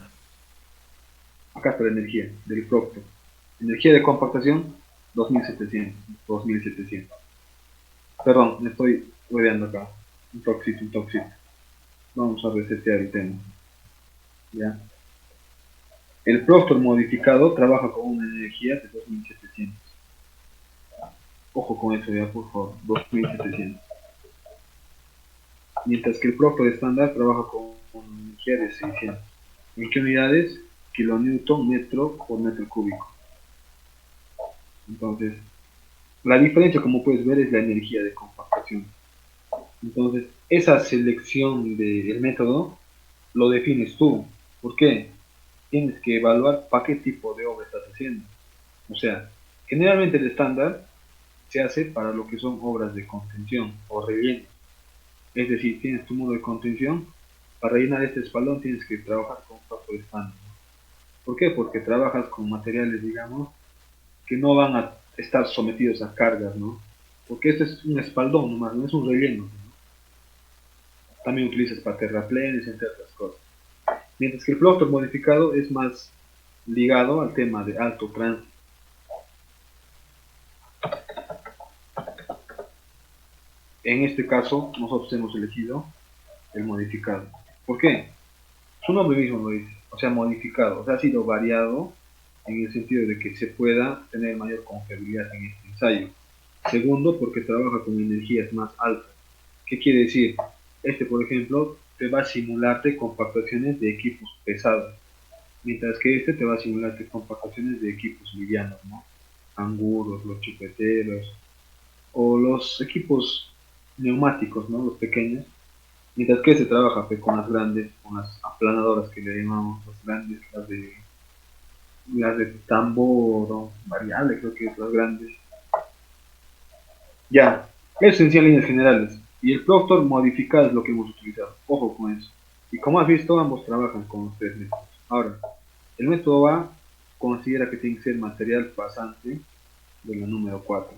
Acá está la energía del Proctor. Energía de compactación, 2700. 2700. Perdón, me estoy rodeando acá. Un toxito, un toxito. Vamos a resetear el tema. ¿Ya? El Proctor modificado trabaja con una energía de 2700. Ojo con eso ya, por favor, 2700. Mientras que el Proctor estándar trabaja con energía de 600. ¿En qué unidades? Kilonewton metro por metro cúbico. Entonces, la diferencia, como puedes ver, es la energía de compactación. Entonces, esa selección del método lo defines tú. ¿Por qué? Tienes que evaluar para qué tipo de obra estás haciendo. O sea, generalmente el estándar se hace para lo que son obras de contención o relleno. Es decir, tienes tu modo de contención, para rellenar este espaldón tienes que trabajar con un factor estándar. ¿Por qué? Porque trabajas con materiales, digamos, que no van a estar sometidos a cargas, ¿no? Porque este es un espaldón nomás, no es un relleno, ¿no? También utilizas para terraplenes, entre otras cosas. Mientras que el flóter modificado es más ligado al tema de alto tránsito. En este caso, nosotros hemos elegido el modificado. ¿Por qué? Su nombre mismo lo dice, o sea, modificado, o sea, ha sido variado en el sentido de que se pueda tener mayor confiabilidad en este ensayo. Segundo, porque trabaja con energías más altas. ¿Qué quiere decir? Este, por ejemplo, te va a simularte compactaciones de equipos pesados, mientras que este te va a simularte compactaciones de equipos livianos, ¿no? Anguros, los chupeteros, o los equipos neumáticos, ¿no? Los pequeños, mientras que se trabaja pues, con las grandes, con las aplanadoras que le llamamos, las grandes, las de tambor o variable, creo que es las grandes. Ya, eso en sí en líneas generales. Y el Proctor modificado es lo que hemos utilizado. Ojo con eso. Y como has visto, ambos trabajan con los tres métodos. Ahora, el método A considera que tiene que ser material pasante de la número 4.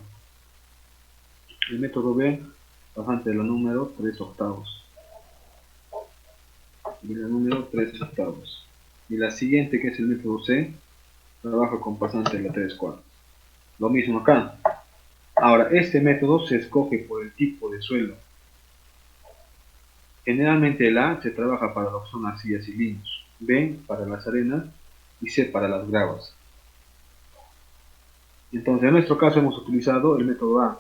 El método B, pasante de la número 3 octavos. De la número 3 octavos. Y la siguiente, que es el método C, trabaja con pasante de la 3 cuartos. Lo mismo acá. Ahora, este método se escoge por el tipo de suelo. Generalmente el A se trabaja para lo que son arcillas y linos, B para las arenas y C para las gravas. Entonces, en nuestro caso hemos utilizado el método A.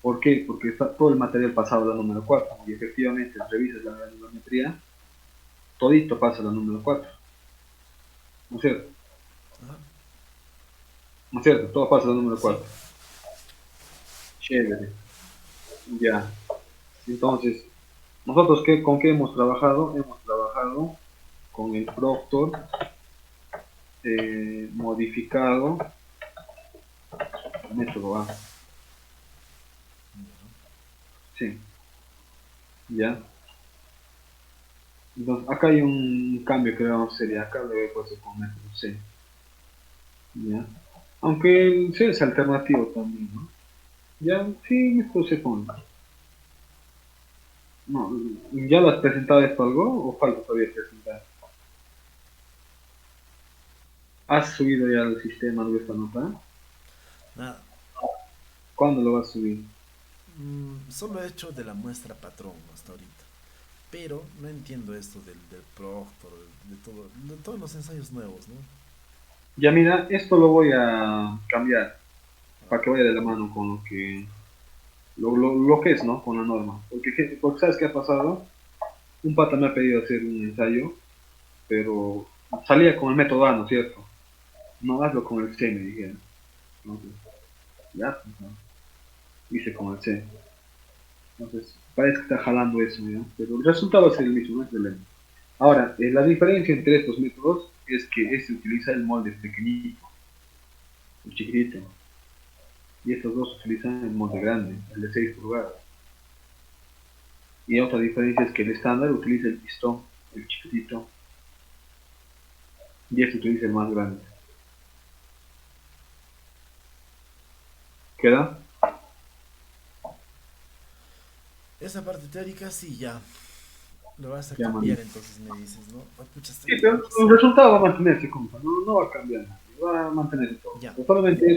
¿Por qué? Porque está todo el material pasado a la número 4 y efectivamente revisas la granulometría, todito pasa a la número 4. ¿No es cierto? Ajá. ¿No es cierto? Todo pasa a la número Sí. 4. Chévere. Ya. Entonces, nosotros ¿con qué hemos trabajado? Hemos trabajado con el Proctor modificado, el método A. Sí, ya. Entonces, acá hay un cambio que vamos a hacer, y acá lo he puesto con método C. ¿Ya? Aunque el C es alternativo también, ¿no? Ya, sí, esto se pone. No, ¿ya lo has presentado esto algo o falta todavía presentar? ¿Has subido ya al sistema de esta nota? Nada. ¿Cuándo lo vas a subir? Solo he hecho de la muestra patrón hasta ahorita. Pero no entiendo esto del Proctor, de todos los ensayos nuevos, ¿no? Ya mira, esto lo voy a cambiar A para ver. que vaya de la mano con lo que lo que es, ¿no? Con la norma. Porque ¿sabes qué ha pasado? Un pata me ha pedido hacer un ensayo, pero salía con el método A, ¿no es cierto? No hazlo con el C, me dijeron. Entonces, ya, pues, no. Hice con el C. Entonces, parece que está jalando eso, ¿ya? Pero el resultado va a ser el mismo, no es problema. Ahora, la diferencia entre estos métodos es que este utiliza el molde pequeñito, el chiquitito, y estos dos utilizan el molde grande, el de 6 pulgadas. Y otra diferencia es que el estándar utiliza el pistón, el chiquitito, y este utiliza el más grande. ¿Queda? Esa parte teórica sí, ya. Lo vas a Ya, mano. cambiar, entonces me dices, ¿no? Oh, pucha, Sí, estoy pero el revisando. resultado va a mantenerse, compa. No, no va a cambiar nada. Va a mantener todo. Ya, Pero solamente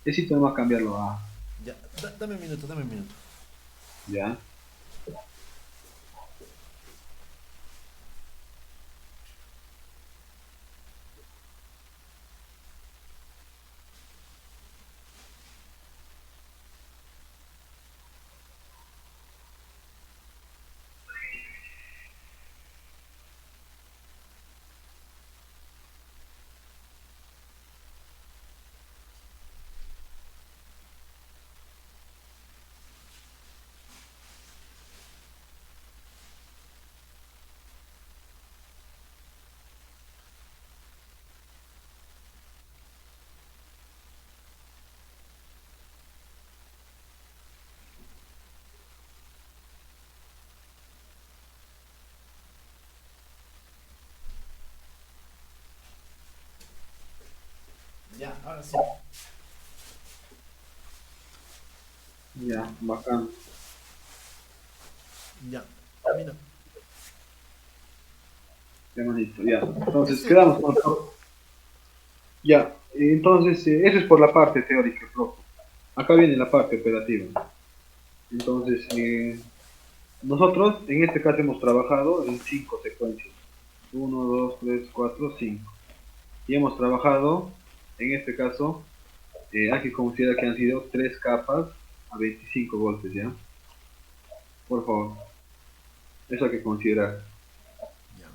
es si no va a cambiarlo a. ya. Dame un minuto, dame un minuto. Ya. Ya, ahora sí. Ya, bacán. Ya, mira. Qué bonito, ya. Entonces, Ese, quedamos con todo. Ya, entonces, eso es por la parte teórica, profe. Acá viene la parte operativa. Entonces, nosotros en este caso hemos trabajado en 5 secuencias. Uno, 2, 3, 4, 5. Y hemos trabajado, en este caso, hay que considerar que han sido 3 capas a 25 golpes, ¿ya? Por favor, eso hay que considerar. ya.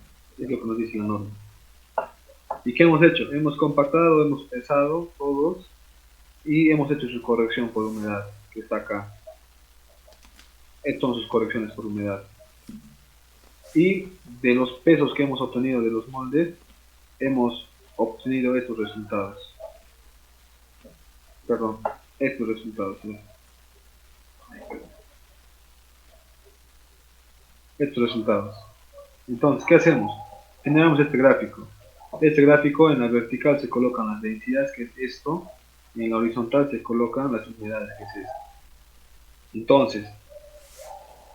Es lo que nos dice la norma. ¿Y qué hemos hecho? Hemos compactado, hemos pesado todos y hemos hecho su corrección por humedad, que está acá. Estas son sus correcciones por humedad. Y de los pesos que hemos obtenido de los moldes, hemos obtenido estos resultados. Perdón, estos resultados. ¿Sí? Estos resultados. Entonces, ¿qué hacemos? Generamos este gráfico. Este gráfico en la vertical se colocan las densidades, que es esto, y en la horizontal se colocan las unidades, que es esto. Entonces,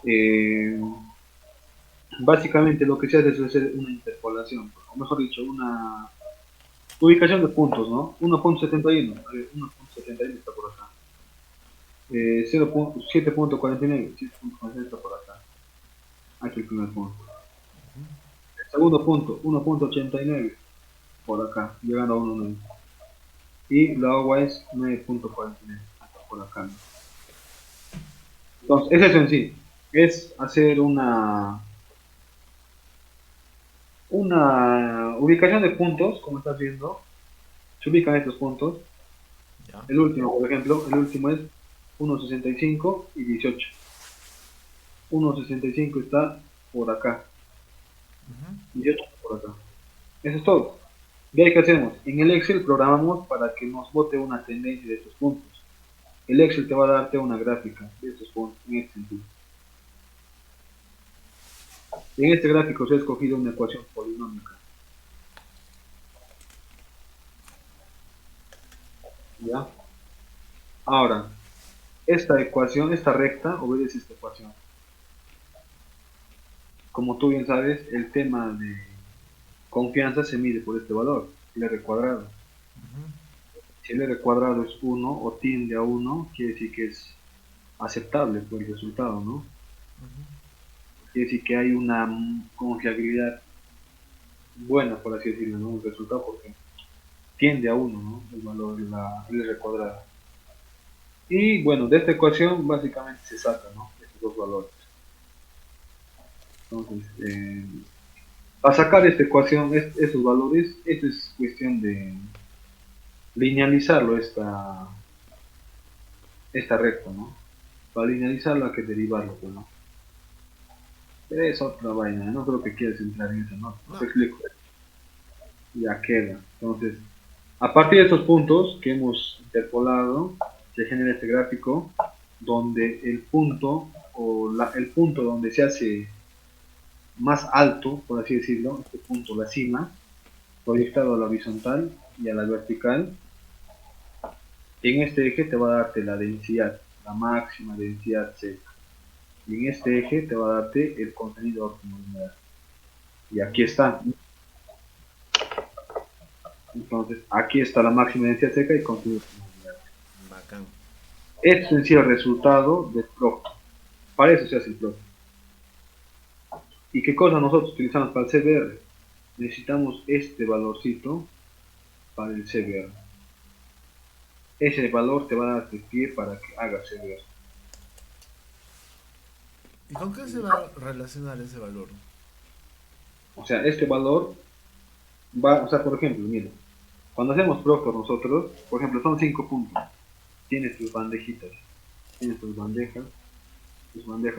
eh, básicamente lo que se hace es hacer una interpolación, o mejor dicho, una ubicación de puntos, ¿no? 1.71, 1.71 está por acá. 7.49, 7.49 está por acá. Aquí el primer punto. El segundo punto, 1.89 por acá, llegando a 1.9. Y la agua es 9.49, hasta por acá. Entonces, es eso en sí. Es hacer una ubicación de puntos, como estás viendo. Se ubican estos puntos. Ya. El último, por ejemplo, el último es 1.65 y 18. 1.65 está por acá. Ujú. 18 está por acá. Eso es todo. ¿Y ahí qué hacemos? En el Excel programamos para que nos bote una tendencia de estos puntos. El Excel te va a darte una gráfica de estos puntos en este sentido. En este gráfico se ha escogido una ecuación polinómica. ¿Ya? Ahora, esta ecuación, esta recta, obedece esta ecuación. Como tú bien sabes, el tema de confianza se mide por este valor, el R cuadrado. Si el R cuadrado es 1 o tiende a 1, quiere decir que es aceptable por el resultado, ¿no? Quiere decir que hay una confiabilidad buena, por así decirlo, ¿no? El resultado porque tiende a 1, ¿no? El valor, el R cuadrado. Y bueno, de esta ecuación básicamente se sacan, ¿no? Estos dos valores. Entonces, para sacar esta ecuación, estos valores, esto es cuestión de linealizarlo, esta recta, ¿no? Para linealizarlo hay que derivarlo, pues, ¿no? Pero es otra vaina, no creo que quieras entrar en eso, ¿no? No. Te explico, ya queda. Entonces, a partir de estos puntos que hemos interpolado, se genera este gráfico donde el punto el punto donde se hace más alto, por así decirlo, este punto, la cima, proyectado a la horizontal y a la vertical, en este eje te va a darte la densidad, la máxima densidad Z. Y en este eje te va a darte el contenido óptimo de humedad. Y aquí está. Entonces, aquí está la máxima densidad seca y contenido óptimo de humedad. Bacán. Este es en sí el resultado del PROC. Para eso se hace el PROC. ¿Y qué cosa nosotros utilizamos para el CBR? Necesitamos este valorcito para el CBR. Ese valor te va a dar pie para que hagas CBR. ¿Y con qué se va a relacionar ese valor? O sea, este valor va, o sea, por ejemplo, mira, cuando hacemos Proctor nosotros, por ejemplo, son 5 puntos. Tienes tus bandejitas, tienes tus bandejas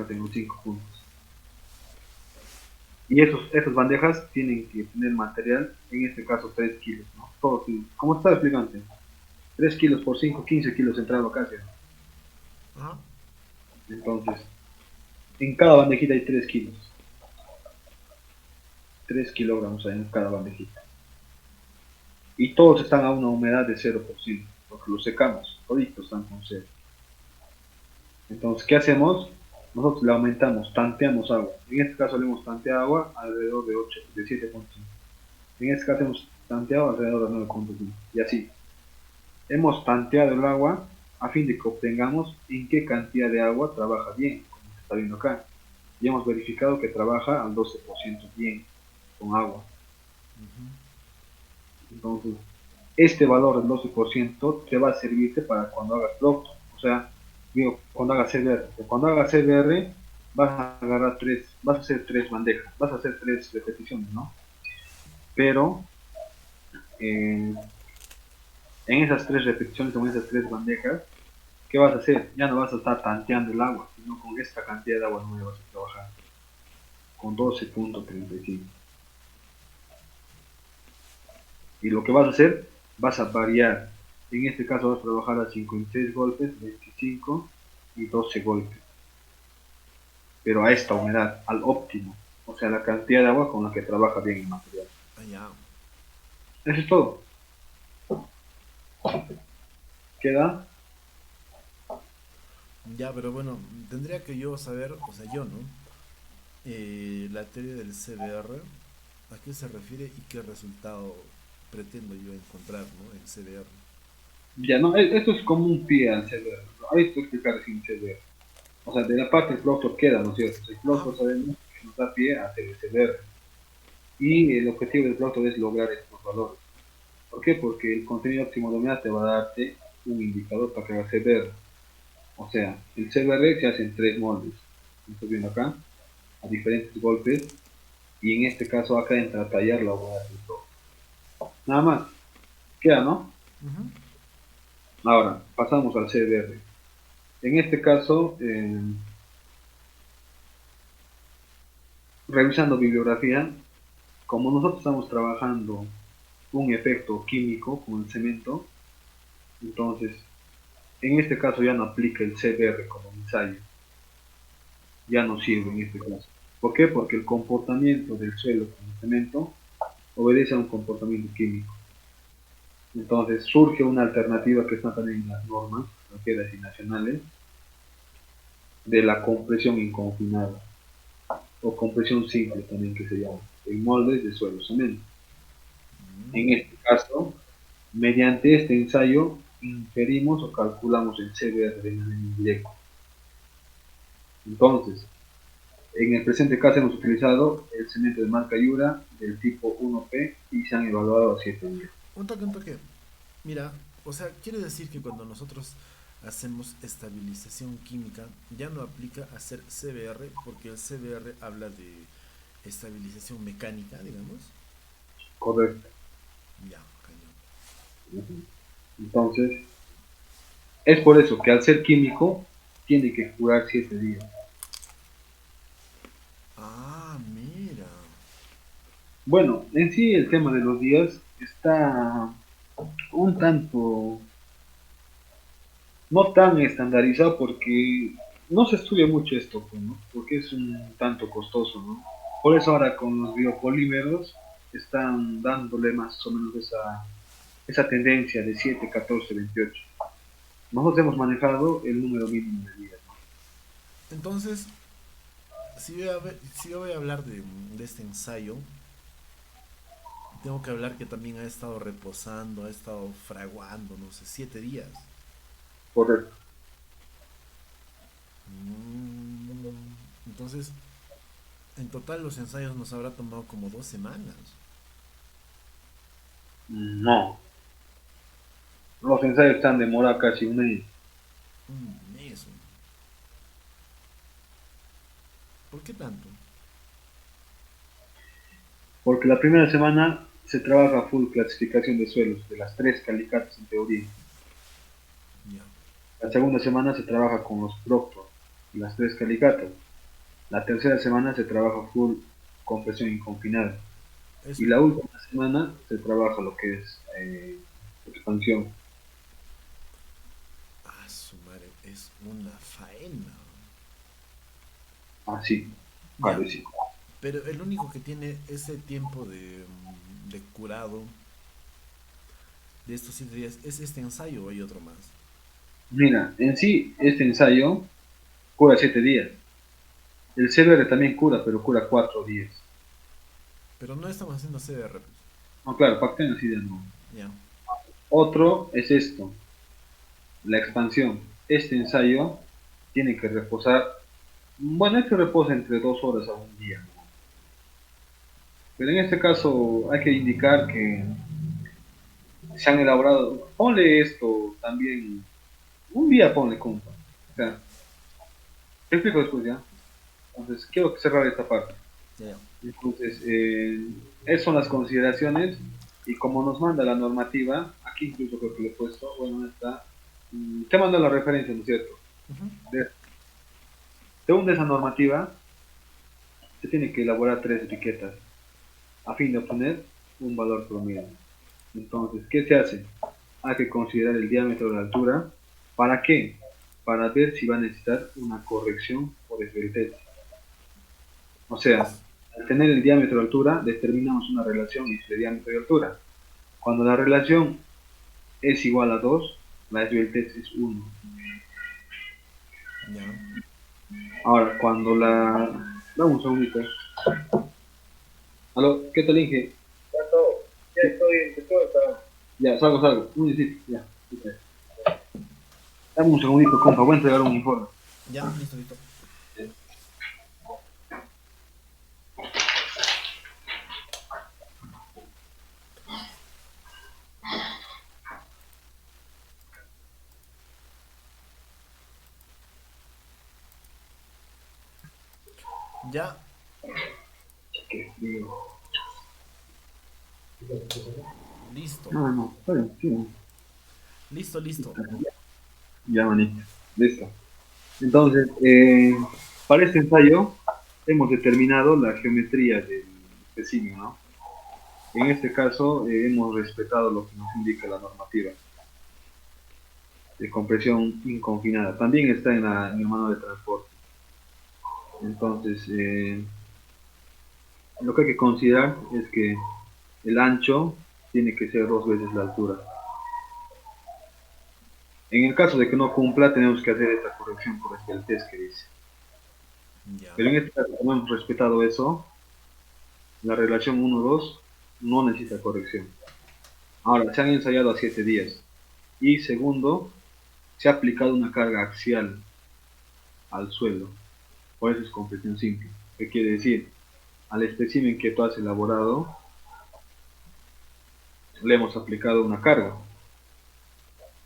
en los 5 puntos. Y esas bandejas tienen que tener material, en este caso 3 kilos, ¿no? Todo, ¿cómo está explicante? 3 kilos por 5, 15 kilos entrando casi. Ajá. Entonces, en cada bandejita hay 3 kilos. 3 kilogramos hay en cada bandejita. y todos están a una humedad de 0%, porque los secamos, toditos están con cero. Entonces, ¿qué hacemos? Nosotros le aumentamos, tanteamos agua. En este caso le hemos tanteado agua alrededor de 8, de 7,5. En este caso hemos tanteado alrededor de 9,5. Y así, hemos tanteado el agua a fin de que obtengamos en qué cantidad de agua trabaja bien, como se está viendo acá. Y hemos verificado que trabaja al 12% bien con agua. Ujú. Entonces, este valor del 12% te va a servirte para cuando hagas producto. O sea, digo, cuando hagas CBR. Cuando hagas CBR, vas a agarrar vas a hacer tres bandejas, vas a hacer tres repeticiones, ¿no? Pero eh, en esas tres repeticiones o en esas tres bandejas, ¿qué vas a hacer? Ya no vas a estar tanteando el agua, sino con esta cantidad de agua no vas a trabajar, con 12,35. Y lo que vas a hacer, vas a variar. En este caso vas a trabajar a 56 golpes, 25 y 12 golpes. Pero a esta humedad, al óptimo. O sea, la cantidad de agua con la que trabaja bien el material. Ah, ya. Eso es todo. ¿Queda? Ya, pero bueno, tendría que yo saber, o sea, yo, ¿no? La teoría del CBR, ¿a qué se refiere y qué resultado pretendo yo encontrar, ¿no? En CBR. Ya, no, esto es como un pie al CBR. Ahí te explicar sin CBR. O sea, de la parte del productor queda, ¿no es cierto? El Ajá. productor sabemos que nos da pie a hacer el CBR. Y el objetivo del productor es lograr estos valores. ¿Por qué? Porque el contenido óptimo de humedad te va a darte un indicador para que hagas CBR. O sea, el CBR se hace en tres moldes. Estoy viendo acá, a diferentes golpes. Y en este caso acá entra a tallar la humedad del producto. Nada más. Queda, ¿no? Ujú. Ahora, pasamos al CBR. En este caso, revisando bibliografía, como nosotros estamos trabajando un efecto químico con el cemento, entonces en este caso ya no aplica el CBR como ensayo, ya no sirve en este caso. ¿Por qué? Porque el comportamiento del suelo con el cemento obedece a un comportamiento químico. Entonces surge una alternativa que está también en las normas, extranjeras y nacionales, de la compresión inconfinada, o compresión simple también que se llama, en moldes de suelo cemento. En Mm. este caso, mediante este ensayo, inferimos o calculamos el CBR de manera indirecta. Entonces, en el presente caso hemos utilizado el cemento de marca Yura del tipo 1P y se han evaluado a 7 días. Un toque, un toque. Mira, o sea, quiere decir que cuando nosotros hacemos estabilización química, ya no aplica hacer CBR, porque el CBR habla de estabilización mecánica, digamos. Correcto. Ya, cañón. Entonces, es por eso que al ser químico, tiene que curar 7 días. Ah, mira. Bueno, en sí el tema de los días está un tanto no tan estandarizado porque no se estudia mucho esto, pues, ¿no? Porque es un tanto costoso, ¿no? Por eso ahora con los biopolímeros están dándole más o menos esa tendencia de 7, 14, 28. Nosotros hemos manejado el número mínimo de días, ¿no? Entonces, si yo voy a hablar de este ensayo, tengo que hablar que también ha estado reposando, ha estado fraguando, no sé, 7 días. Correcto. Entonces, en total los ensayos nos habrá tomado como 2 semanas. No, los ensayos están demorados casi un mes. Un mes. ¿Por qué tanto? Porque la primera semana se trabaja full clasificación de suelos, de las tres calicatas en teoría. Ya. La segunda semana se trabaja con los proctor, las tres calicatas. La tercera semana se trabaja full compresión inconfinada. Y Eso. la última semana se trabaja lo que es expansión. Ah, su madre, es una faena. Así, Ya. parece. Pero el único que tiene ese tiempo de curado de estos 7 días, ¿es este ensayo o hay otro más? Mira, en sí, este ensayo cura 7 días. El CBR también cura, pero cura 4 días. Pero no estamos haciendo CDR, pues. No, claro, bacterias sí de no. Ya. Otro es esto, la expansión. Este ensayo tiene que reposar, bueno, este reposa entre 2 horas a un día, ¿no? Pero en este caso hay que indicar que se han elaborado, ponle esto también, un día ponle compa. O sea, te explico después ya. Entonces, quiero cerrar esta parte. Ya, ya. Entonces, esas son las consideraciones y como nos manda la normativa, aquí incluso creo que le he puesto, bueno, está, te mando la referencia, ¿no es cierto? Ujú. De, según esa normativa, se tiene que elaborar 3 etiquetas a fin de obtener un valor promedio. Entonces, ¿qué se hace? Hay que considerar el diámetro de la altura. ¿Para qué? Para ver si va a necesitar una corrección por esbeltez. O sea, Yes. al tener el diámetro de altura, determinamos una relación entre diámetro y altura. Cuando la relación es igual a 2, la esbeltez es 1. Ya. Ahora, cuando la... Dame un segundito. Aló, ¿qué tal, Inge? Ya estoy en tu. Ya, salgo. Un minutito, ya. Dame un segundito, compa, voy a entregar un informe. Ya, listo, listo. Ya, Qué frío. listo. No, no, está bien, sí, no. Listo, listo. Ya, manito. Listo. Entonces, para este ensayo hemos determinado la geometría del espécimen, ¿no? En este caso hemos respetado lo que nos indica la normativa de compresión inconfinada. También está en el manual de transporte. Entonces, lo que hay que considerar es que el ancho tiene que ser 2 veces la altura. En el caso de que no cumpla, tenemos que hacer esta corrección por el test que dice. Ya. Pero en este caso, como hemos respetado eso, la relación 1-2 no necesita corrección. Ahora, se han ensayado a 7 días. Y segundo, se ha aplicado una carga axial al suelo. Por eso es compresión simple. ¿Qué quiere decir? Al espécimen que tú has elaborado, le hemos aplicado una carga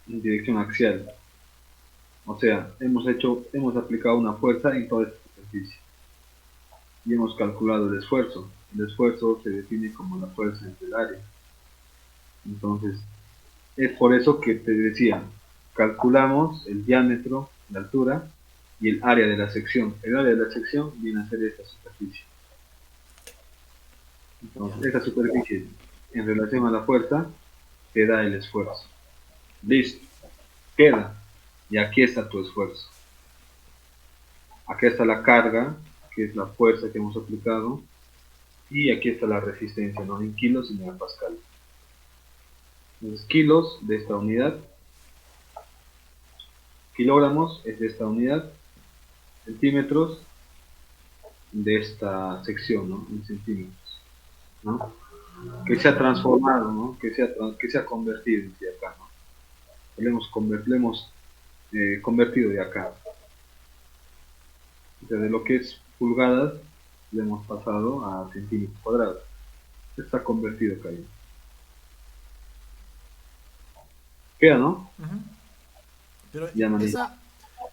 en dirección axial. O sea, hemos aplicado una fuerza en toda esta superficie. Y hemos calculado el esfuerzo. El esfuerzo se define como la fuerza entre el área. Entonces, es por eso que te decía, calculamos el diámetro, la altura y el área de la sección. El área de la sección viene a ser esta superficie. Ya. Entonces, esta superficie en relación a la fuerza te da el esfuerzo. Listo, queda. Y aquí está tu esfuerzo. Aquí está la carga, que es la fuerza que hemos aplicado. Y aquí está la resistencia, no en kilos sino en pascal. Entonces, kilos de esta unidad, kilogramos es de esta unidad, centímetros de esta sección, ¿no? En centímetros, ¿no? Que se ha transformado, ¿no? Que se ha convertido de acá, ¿no? Le hemos convertido de acá. O sea, de lo que es pulgadas, le hemos pasado a centímetros cuadrados. Está convertido acá. ¿Queda, no? Ujú. Pero Ya, manito.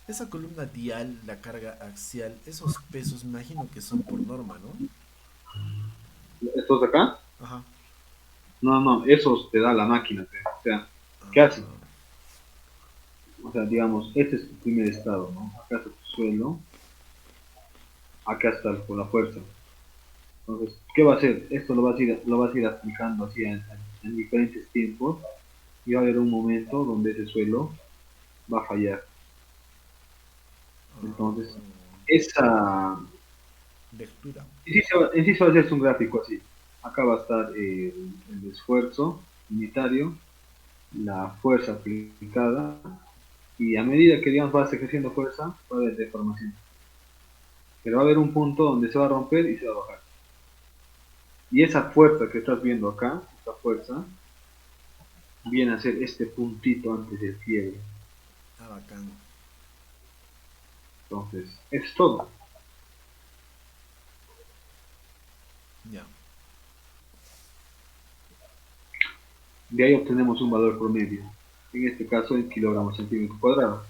esa columna dial, la carga axial, esos pesos, me imagino que son por norma, ¿no? ¿Estos de acá? Ajá. No, no, esos te da la máquina. O sea, ¿qué hace? Ah, O sea, digamos, este es tu primer estado, ¿no? Acá está tu suelo, acá está con la fuerza. Entonces, ¿qué va a hacer? Esto lo vas a ir aplicando así en diferentes tiempos y va a haber un momento donde ese suelo va a fallar. Entonces, ah, esa, lectura. en sí se va a hacer un gráfico así. Acá va a estar el esfuerzo unitario la fuerza aplicada y a medida que digamos vas ejerciendo fuerza va a haber deformación. Pero va a haber un punto donde se va a romper y se va a bajar. Y esa fuerza que estás viendo acá, esa fuerza, viene a ser este puntito antes del quiebre. Ah, bacán. Entonces, es todo. Ya. De ahí obtenemos un valor promedio, en este caso en kilogramos centímetro cuadrado.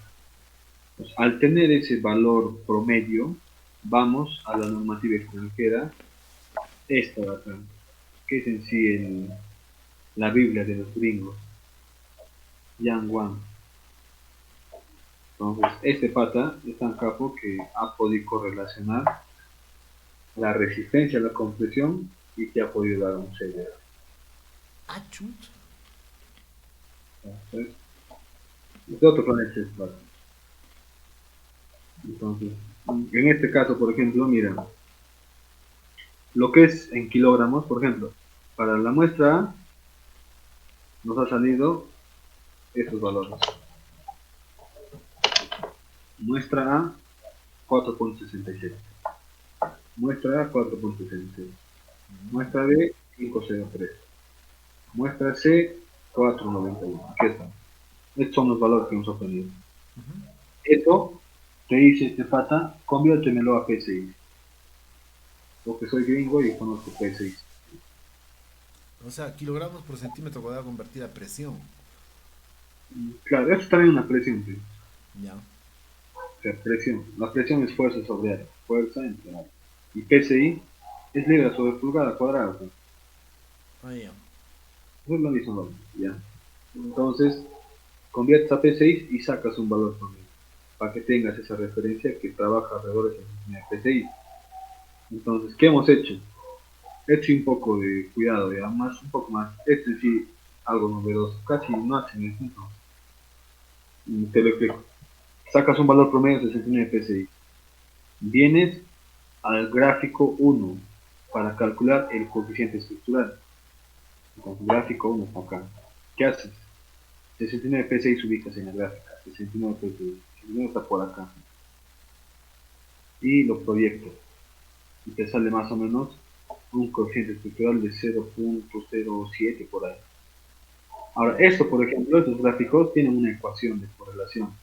Pues, al tener ese valor promedio, vamos a la normativa extranjera, esta de acá, que es en sí la Biblia de los gringos, Yang Wang. Entonces, este pata es tan capo que ha podido correlacionar la resistencia a la compresión y te ha podido dar un CDR. Ah, chucha. Entonces, de otro planeta es pata. Entonces, en este caso, por ejemplo, mira, lo que es en kilogramos, por ejemplo, para la muestra A nos ha salido estos valores. Muestra A 4.67. Muestra A 4.66. Muestra B 503. Muestra C 4.91. Aquí están. Estos son los valores que hemos obtenido. Ujú. Esto te dice este pata, conviértemelo a PSI. Porque soy gringo y conozco PSI. O sea, kilogramos por centímetro cuadrado convertida a presión. Claro, esto es también una presión. ¿Sí? Ya. O sea, presión. La presión es fuerza sobre área. Fuerza entre área. Y PSI es libra sobre pulgada cuadrada. ¿Sí? Ah, ya. Es lo mismo, ¿no? ¿Ya? Entonces, conviertes a P6 y sacas un valor promedio. Para que tengas esa referencia que trabaja alrededor de esa P6. Entonces, ¿qué hemos hecho? He hecho un poco de cuidado, ya más, un poco más. Este sí, algo novedoso. Casi no hacen eso. Te lo explico. Sacas un valor promedio de 69 PSI. Vienes al gráfico 1 para calcular el coeficiente estructural. Entonces, gráfico 1 está acá. ¿Qué haces? 69 PSI ubicas en la gráfica. 69 PSI. 69 está por acá. Y lo proyectas. Y te sale más o menos un coeficiente estructural de 0.07 por ahí. Ahora, esto, por ejemplo, estos gráficos tienen una ecuación de correlación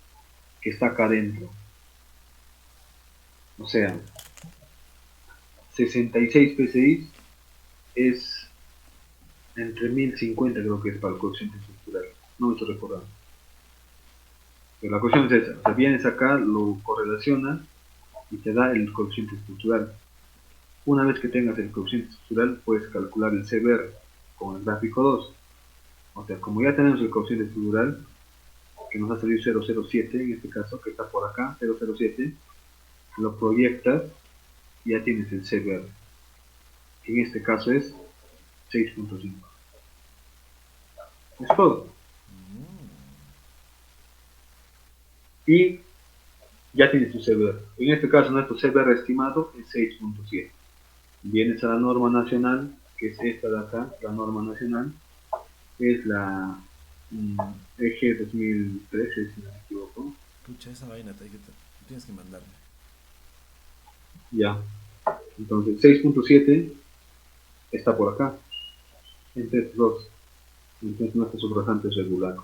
que está acá adentro. O sea, 66 PSI es entre 1050 creo que es para el coeficiente estructural. No me estoy recordando. Pero la cuestión es esa. O sea, vienes acá, lo correlacionas y te da el coeficiente estructural. Una vez que tengas el coeficiente estructural, puedes calcular el CBR con el gráfico 2. O sea, como ya tenemos el coeficiente estructural, que nos ha salido 007 en este caso, que está por acá, 007, lo proyectas y ya tienes el CBR, que en este caso es 6.5. Es todo. Y ya tienes tu CBR. En este caso, nuestro CBR estimado es 6.7. Vienes a la norma nacional, que es esta de acá, la norma nacional, es la EG 2013, si no me equivoco. Pucha, esa vaina tienes que mandarme. Ya, entonces 6.7 está por acá, entre estos dos. Entonces nuestro subrogante es regular.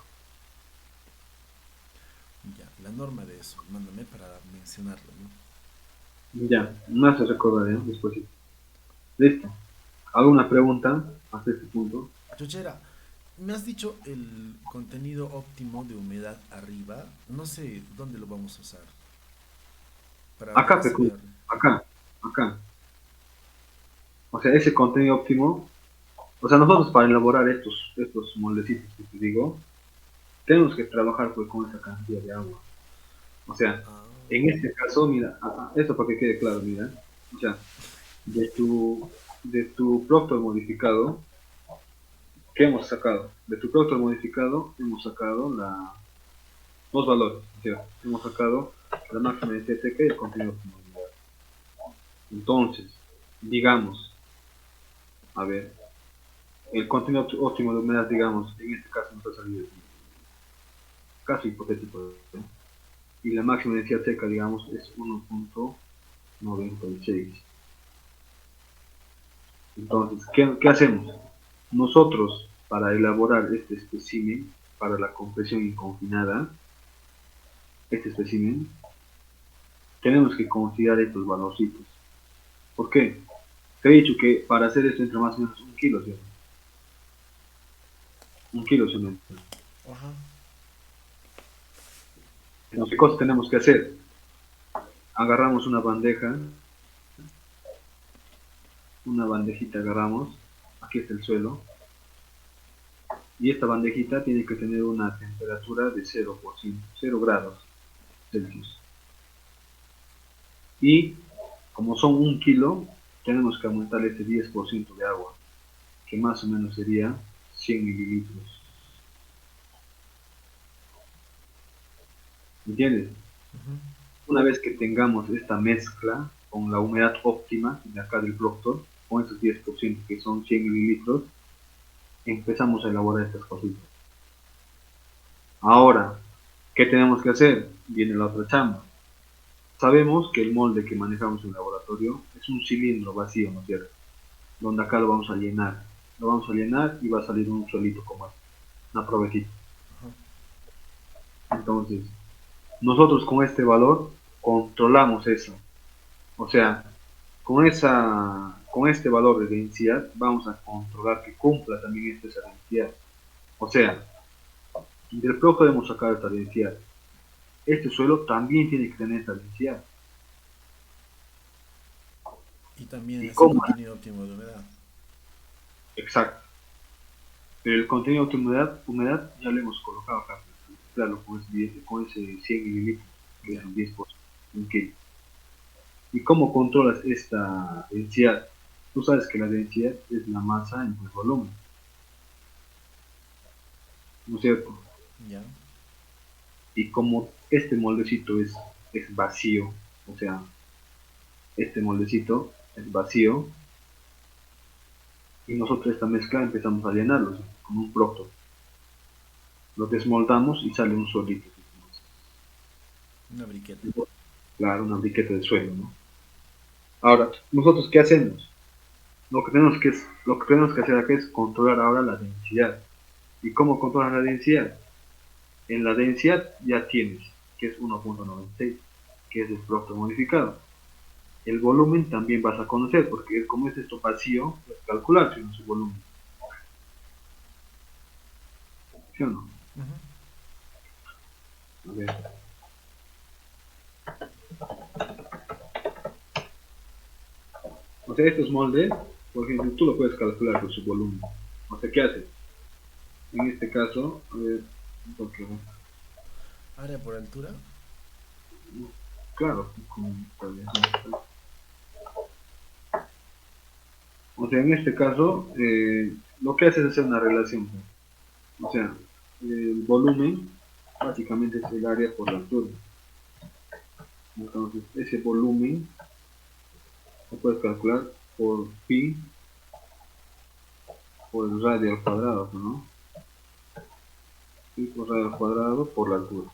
Ya, la norma de eso, mándame para mencionarlo, ¿no? Ya, me hace recordar, ¿eh? Después sí. Listo. ¿Alguna pregunta hasta este punto? Chochera, me has dicho el contenido óptimo de humedad arriba. No sé dónde lo vamos a usar para ver Acá, el CBR. acá, acá. O sea, ese contenido óptimo. O sea, nosotros para elaborar estos moldecitos que te digo, tenemos que trabajar pues, con esa cantidad de agua. O sea, Ah, en este caso, mira, esto para que quede claro, mira. O sea, de tu Proctor modificado, ¿qué hemos sacado? De tu Proctor modificado hemos sacado dos valores, ¿cierto? Hemos sacado la máxima densidad seca y el contenido óptimo de humedad. Entonces, digamos, a ver, el contenido óptimo de humedad, digamos, en este caso nos ha salido caso hipotético, ¿no? Y la máxima densidad seca, digamos, es 1.96. Entonces, ¿qué hacemos? Nosotros, para elaborar este espécimen, para la compresión inconfinada, este espécimen, tenemos que considerar estos valorcitos. ¿Por qué? Te he dicho que para hacer esto entra más o menos 1 kilo, ¿sí? 1 kilo se entra. Ajá. Entonces, ¿qué cosas tenemos que hacer? Agarramos una bandejita agarramos, aquí está el suelo, y esta bandejita tiene que tener una temperatura de 0 grados Celsius. Y como son 1 kilo, tenemos que aumentar este 10% de agua, que más o menos sería 100 mililitros. ¿Entiendes? Ujú. Una vez que tengamos esta mezcla con la humedad óptima de acá del Proctor, con esos 10% que son 100 mililitros, empezamos a elaborar estas cositas. Ahora, ¿qué tenemos que hacer? Viene la otra chamba. Sabemos que el molde que manejamos en el laboratorio es un cilindro vacío, ¿no es cierto? Donde acá lo vamos a llenar. Lo vamos a llenar y va a salir un suelito como este, una provecita. Entonces, nosotros con este valor controlamos eso. O sea, con este valor de densidad vamos a controlar que cumpla también esa densidad. O sea, del PRO podemos sacar esta densidad. Este suelo también tiene que tener esta densidad. Y también ¿Y ese cómo? contenido óptimo de humedad. Exacto. Pero el contenido de humedad ya lo hemos colocado acá. Claro, con ese 100 mililitros, que es Ya. el 10%. Un kilo. ¿Y cómo controlas esta densidad? Tú sabes que la densidad es la masa entre el volumen, ¿no es cierto? Ya. Y como este moldecito es vacío, o sea, este moldecito es vacío, y nosotros esta mezcla empezamos a llenarlo, ¿sí? Como un procto. Lo desmoldamos y sale un solito. Una briqueta. Claro, una briqueta de suelo, ¿no? Ahora, ¿nosotros qué hacemos? Lo que tenemos que hacer acá es controlar ahora la densidad. ¿Y cómo controlar la densidad? En la densidad ya tienes, que es 1.96, que es el producto modificado. El volumen también vas a conocer, porque como es esto vacío, es calcular si no su volumen. ¿Sí o no? Ujú. A ver. O sea, estos moldes, por ejemplo, tú lo puedes calcular por su volumen. O sea, ¿qué haces? En este caso, a ver, porque, Área por altura. claro, o sea, en este caso, lo que haces es hacer una relación. O sea, el volumen básicamente es el área por la altura. Entonces, ese volumen lo puedes calcular por pi por el radio al cuadrado, ¿no? Pi por radio al cuadrado por la altura.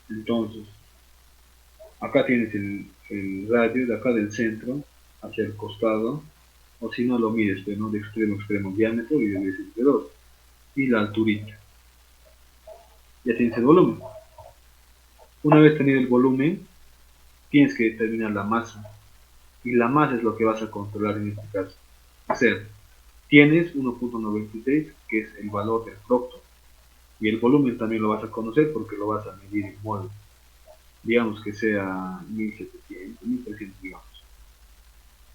Entonces, acá tienes el radio de acá del centro hacia el costado, o si no lo mides, pues, ¿no? De extremo a extremo diámetro y de entre 2. Y la alturita. Ya tienes el volumen. Una vez tenido el volumen, tienes que determinar la masa. Y la masa es lo que vas a controlar en este caso. O sea, tienes 1.96, que es el valor del producto. Y el volumen también lo vas a conocer porque lo vas a medir en mol. Digamos que sea 1700, 1300, digamos.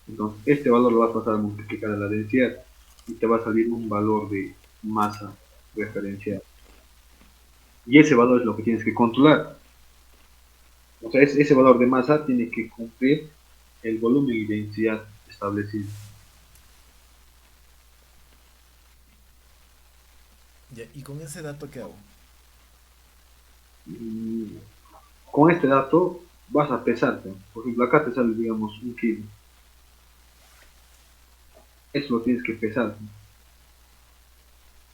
Entonces, este valor lo vas a pasar a multiplicar a la densidad y te va a salir un valor de masa referencial. Y ese valor es lo que tienes que controlar. O sea, ese valor de masa tiene que cumplir el volumen y densidad establecido. Ya. ¿Y con ese dato qué hago? Y con este dato vas a pesarte. Por ejemplo, acá te sale, digamos, 1 kilo. Eso lo tienes que pesar.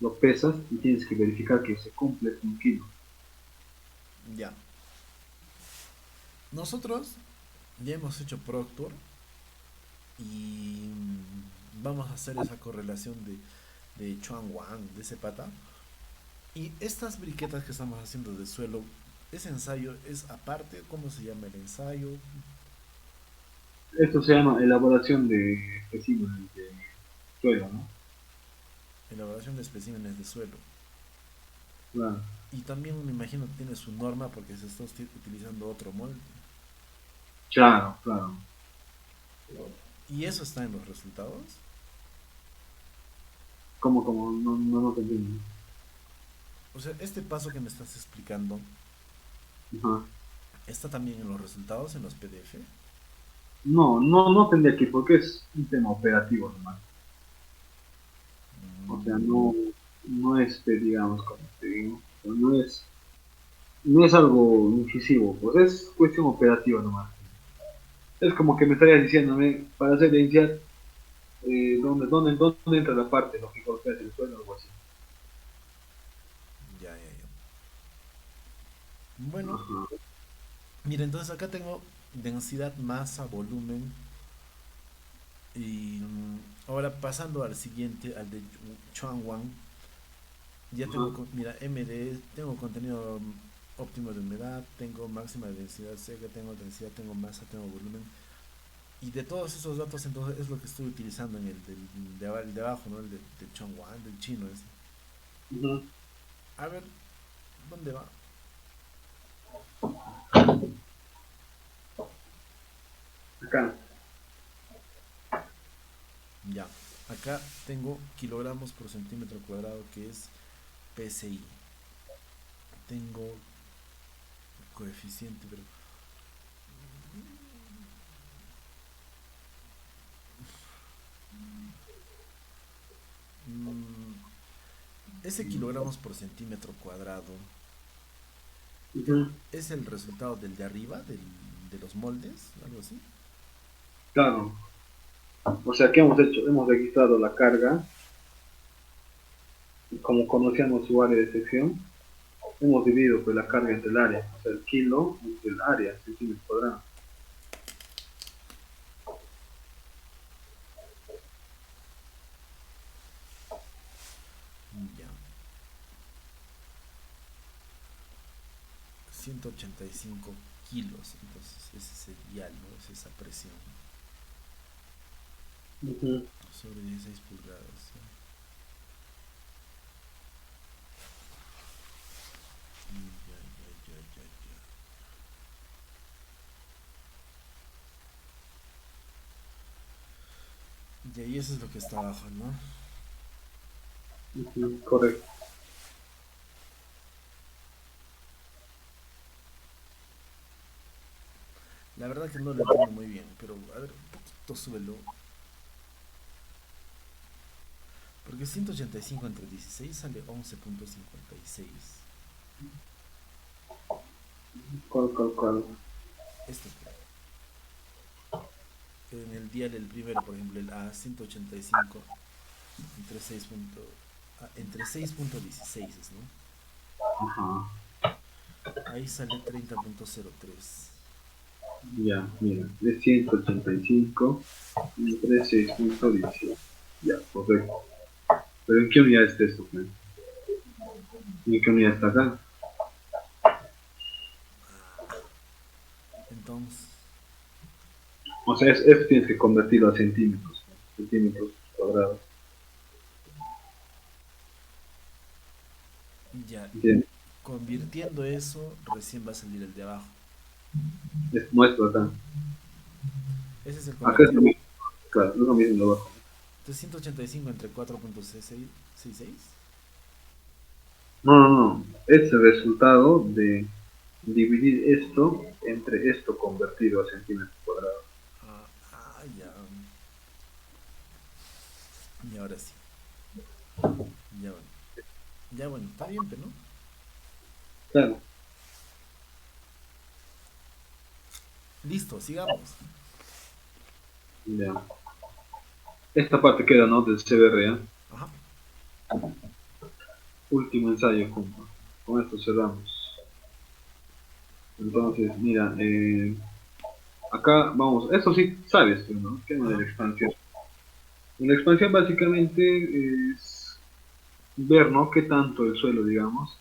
lo pesas y tienes que verificar que se cumple 1 kilo. Ya. Nosotros ya hemos hecho Proctor y vamos a hacer esa correlación de Chuan Wang, de ese pata. Y estas briquetas que estamos haciendo de suelo, ese ensayo es aparte, ¿cómo se llama el ensayo? Esto se llama elaboración de especímenes de suelo, ¿no? Elaboración de especímenes de suelo. Claro, Y también me imagino que tiene su norma porque se está utilizando otro molde. claro, claro. Y eso está en los resultados. Como, no te entiendo. O sea, este paso que me estás explicando Ajá. está también en los resultados, en los PDF. No tendría que ir porque es un tema operativo nomás. O sea, Mm, no es, digamos, como te digo, no es algo incisivo, pues es cuestión operativa nomás. Es como que me estarías diciéndome, para hacer iniciar, ¿dónde entra la parte, lo que golpeas el suelo o algo así. ya, ya, ya. Bueno, Ajá. mira, entonces acá tengo densidad, masa, volumen. Y ahora pasando al siguiente, al de Chuan Wang, ya Ajá. tengo, mira, MD, tengo contenido óptimo de humedad, tengo máxima de densidad seca, tengo densidad, tengo masa, tengo volumen. Y de todos esos datos, entonces es lo que estoy utilizando en el de abajo, ¿no? El de Chuan Wang, del chino ese. Ajá. A ver, ¿dónde va? Acá. Ya, acá tengo kilogramos por centímetro cuadrado, que es PSI. Tengo coeficiente, pero mm, ese kilogramos por centímetro cuadrado Ajá. es el resultado del de arriba, de los moldes, algo así. Claro. O sea, ¿qué hemos hecho? Hemos registrado la carga, y como conocíamos su área de sección, hemos dividido pues, la carga entre el área, o sea, el kilo entre el área, centímetros cuadrados. Ya, 185 kilos, entonces ese sería, ¿no? Es esa presión Ujú. sobre 16 pulgadas. Ya, ya, ya, ya, ya. Ya, y eso es lo que está abajo, ¿no? Ujú. Correcto. La verdad que no lo entiendo muy bien, pero a ver, un poquito súbelo. Porque 185 entre 16 sale 11,56. ¿Cuál? Esto creo. En el dial, el primero, por ejemplo, el A185 entre 6. Entre 6,16, ¿no? Ajá. Ahí sale 30,03. Ya, mira, es 185 entre 6,16. Ya, correcto. Pero ¿en qué unidad está esto, pues? ¿Y en qué unidad está acá? Entonces, O sea, eso tienes que convertirlo a centímetros, ¿no? Centímetros cuadrados. ya, ¿Entiendes? convirtiendo eso, recién va a salir el de abajo. Es nuestro acá. Ese es el Acá es lo convertido. mismo, claro, es lo mismo lo abajo. Entonces, 185 entre 4,66. No. Es el resultado de dividir esto entre esto convertido a centímetros cuadrados. Ya. Y ahora sí. Ya bueno. Ya bueno, está bien, pero no. Claro. Listo, sigamos. Ya. Esta parte queda, ¿no? Del CBR, ¿ya? Ajá. último ensayo, compa. Con esto cerramos. Entonces, mira, acá vamos, eso sí sabes, tú, ¿no? El tema de Ajá. la expansión. La expansión básicamente es ver, ¿no? Qué tanto el suelo, digamos,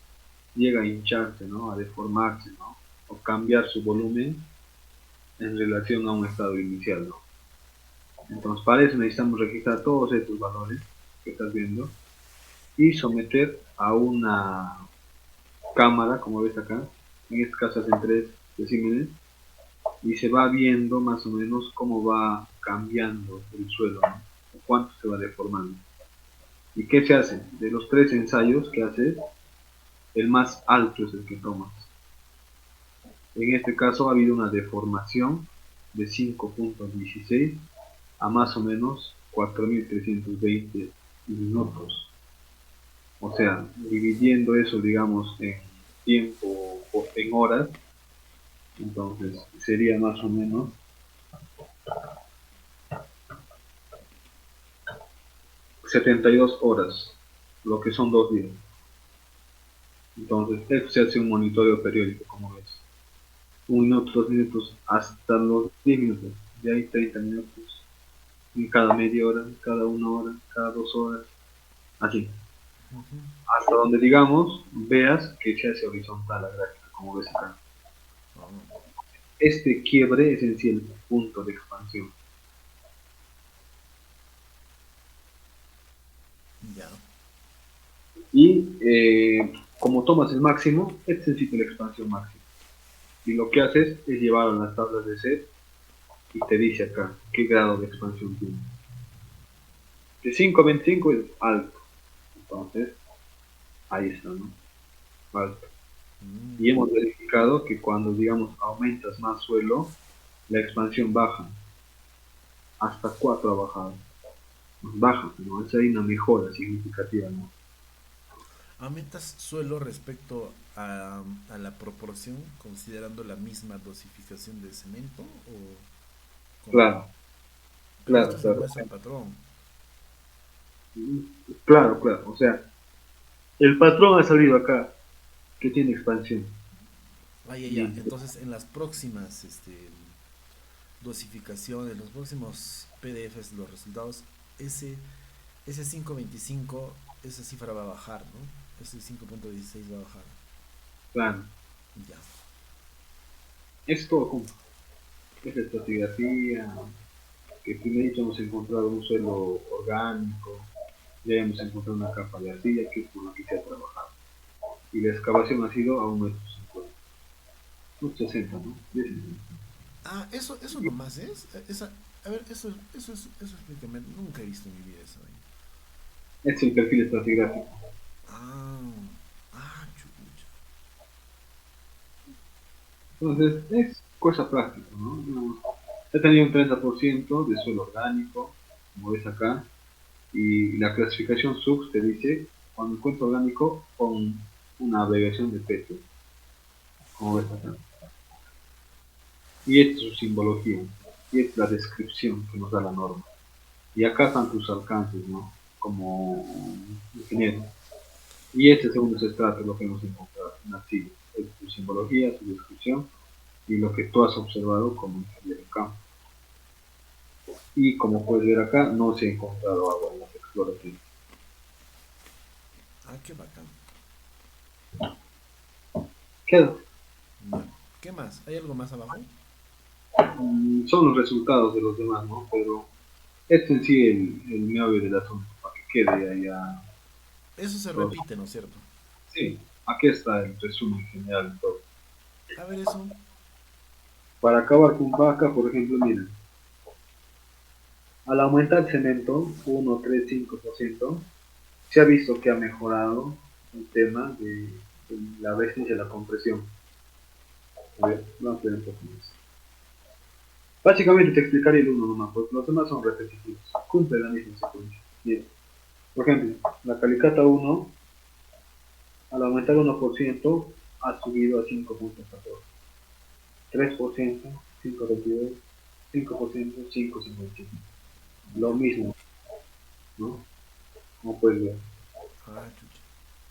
llega a hincharse, ¿no? A deformarse, ¿no? O cambiar su volumen en relación a un estado inicial, ¿no? Entonces, para eso necesitamos registrar todos estos valores que estás viendo y someter a una cámara, como ves acá, en este caso hacen 3 decímenes, y se va viendo más o menos cómo va cambiando el suelo, ¿no? O cuánto se va deformando. ¿Y qué se hace? De los 3 ensayos que haces, el más alto es el que tomas. En este caso ha habido una deformación de 5.16 a más o menos 4.320 minutos. O sea, dividiendo eso, digamos, en tiempo o en horas, entonces sería más o menos 72 horas, lo que son 2 días. Entonces, esto se hace un monitoreo periódico, como ves. 1 minuto, 2 minutos, hasta los 10 minutos. De ahí 30 minutos, y cada media hora, cada 1 hora, cada 2 horas, así. Ujú. Hasta donde, digamos, veas que se hace horizontal la gráfica, como ves acá. Oh, Este quiebre es en sí el punto de expansión. ya. Y como tomas el máximo, este es el la expansión máxima. Y lo que haces es llevar a las tablas de set y te dice acá qué grado de expansión tiene. De 5 a 25 es alto. Entonces, ahí está, ¿no? Alto. Y Mm. hemos verificado que cuando, digamos, aumentas más suelo, la expansión baja. Hasta 4 ha bajado. Baja, ¿no? Es ahí una mejora significativa, ¿no? ¿Aumentas suelo respecto a la proporción, considerando la misma dosificación de cemento o cómo? Claro, Pero esto claro, es en claro. base al patrón. Claro, claro. O sea, el patrón ha salido acá, que tiene expansión. Ah, ya, ya. Y, Entonces, en las próximas dosificaciones, los próximos PDFs, los resultados, ese, ese 5.25, esa cifra va a bajar, ¿no? Ese 5.16 va a bajar. claro, Ya. es todo como es estratigrafía, que primero hemos encontrado un suelo orgánico, ya hemos encontrado una capa de arcilla, que es por la que se ha trabajado. Y la excavación ha sido a 1,50 m, unos 60, ¿no? Ah, eso nomás es. A ver, eso explícame. Nunca he visto en mi vida eso. Este es el perfil estratigráfico. Ah, ah, chucha. Entonces, es cosa práctica, ¿no? He tenido un 30% de suelo orgánico, como ves acá, y la clasificación SUX te dice, cuando encuentro orgánico, con una abreviación de peso, como ves acá. Y esta es su simbología, y esta es la descripción que nos da la norma. Y acá están tus alcances, ¿no? Como ingeniero. Y este segundo estrato es lo que hemos encontrado en arcilla. Es su simbología, su descripción y lo que tú has observado como ingeniero en campo. Y como puedes ver acá, no se ha encontrado agua en las exploraciones. Ah, qué bacán. ¿Qué? Ya. ¿Qué más? ¿Hay algo más abajo? Son los resultados de los demás, ¿no? Pero este en sí el meollo del asunto, para que quede allá Eso se todo. repite, ¿no es cierto? Sí, aquí está el resumen general de todo. A ver eso. Para acabar con vaca, por ejemplo, miren, al aumentar el cemento 1,35%, se ha visto que ha mejorado el tema de la resistencia a la compresión. A ver, vamos a ver un poco más. Básicamente te explicaré el uno nomás, porque los demás son repetitivos. Cumple la misma secuencia. Bien. Por ejemplo, la calicata 1, al aumentar 1%, ha subido a 5.14. 3%, 5.22, 5%, 5.55. Lo Ya. mismo, ¿no? Como puedes ver. Ah, chucha.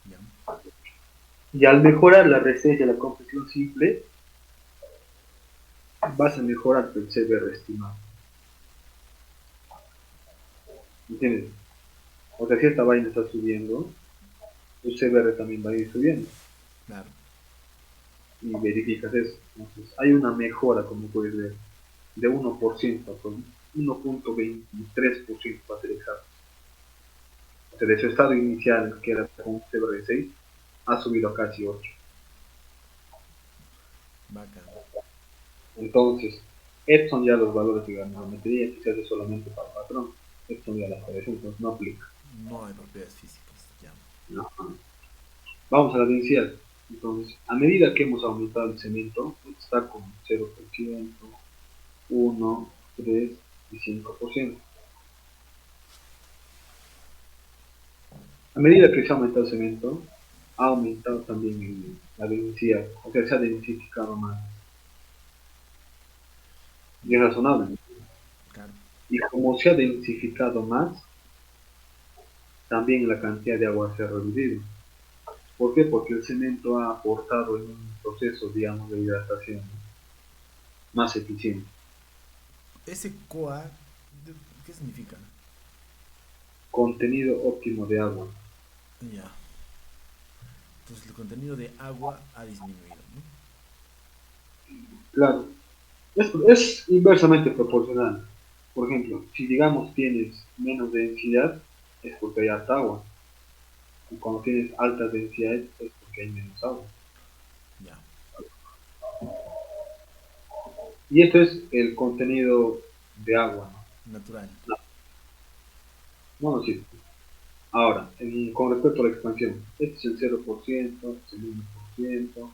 Ya. Y al mejorar la resistencia a la compresión simple, vas a mejorar el CBR estimado. ¿Entiendes? O sea, si esta vaina está subiendo, tu CBR también va a ir subiendo. Claro. Y verificas eso. Entonces, hay una mejora, como puedes ver, de 1%, con 1.23% para ser exacto. O sea, de su estado inicial, que era con un CBR 6, ha subido a casi 8. Bacán. Entonces, estos son ya los valores de granulometría que se hace solamente para el patrón. Estos son ya las variaciones, entonces no aplica. No hay propiedades físicas. Ya. No. Vamos a la densidad. Entonces, a medida que hemos aumentado el cemento, está con 0%, 1, 3 y 5%. A medida que se aumenta el cemento, ha aumentado también la densidad, o sea, se ha densificado más. Y es Ya. razonable. Claro. Y como se ha densificado más, también la cantidad de agua se ha reducido. ¿Por qué? Porque el cemento ha aportado en un proceso, digamos, de hidratación más eficiente. Ese COA, ¿qué significa? Contenido óptimo de agua. Ya. Entonces el contenido de agua ha disminuido, ¿no? Claro, es inversamente proporcional. Por ejemplo, si digamos tienes menos densidad, es porque hay alta agua. Y cuando tienes alta densidad, es porque hay menos agua. Ya. Y esto es el contenido de agua, Natural. ¿no? No, no, sí. Ahora, con respecto a la expansión, este es el 0%, el 1%,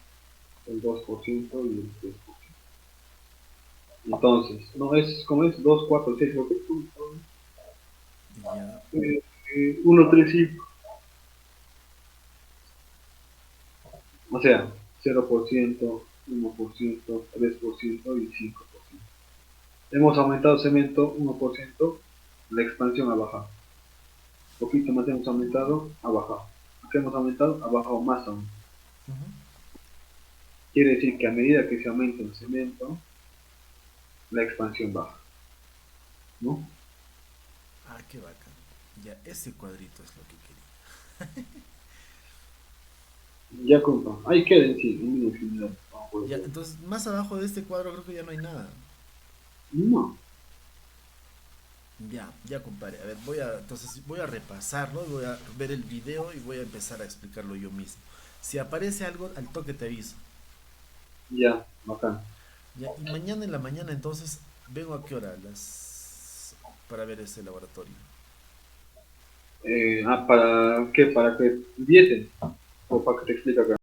el 2% y el 3%. Entonces, no es como es 2, 4, 6, Ya. 1, 3, 5. O sea, 0%, 1%, 3% y 5%. Hemos aumentado el cemento 1%, la expansión ha bajado. Poquito más hemos aumentado, ha bajado. ¿Qué hemos aumentado? Ha bajado más aún. Ujú. Quiere decir que a medida que se aumenta el cemento, la expansión baja, ¿no? Ah, qué bacán. Ya, ese cuadrito es lo que quería. Ya compa, ahí queda en sí, en mi general. Ya, entonces más abajo de este cuadro creo que ya no hay nada. No, Ya, ya compadre. A ver, entonces voy a repasarlo, voy a ver el video y voy a empezar a explicarlo yo mismo. Si aparece algo, al toque te aviso. ya, bacán. Ya, y mañana en la mañana entonces vengo a qué hora, para ver ese laboratorio. ¿Para qué? ¿Para que viesen? ¿O para que te explique acá?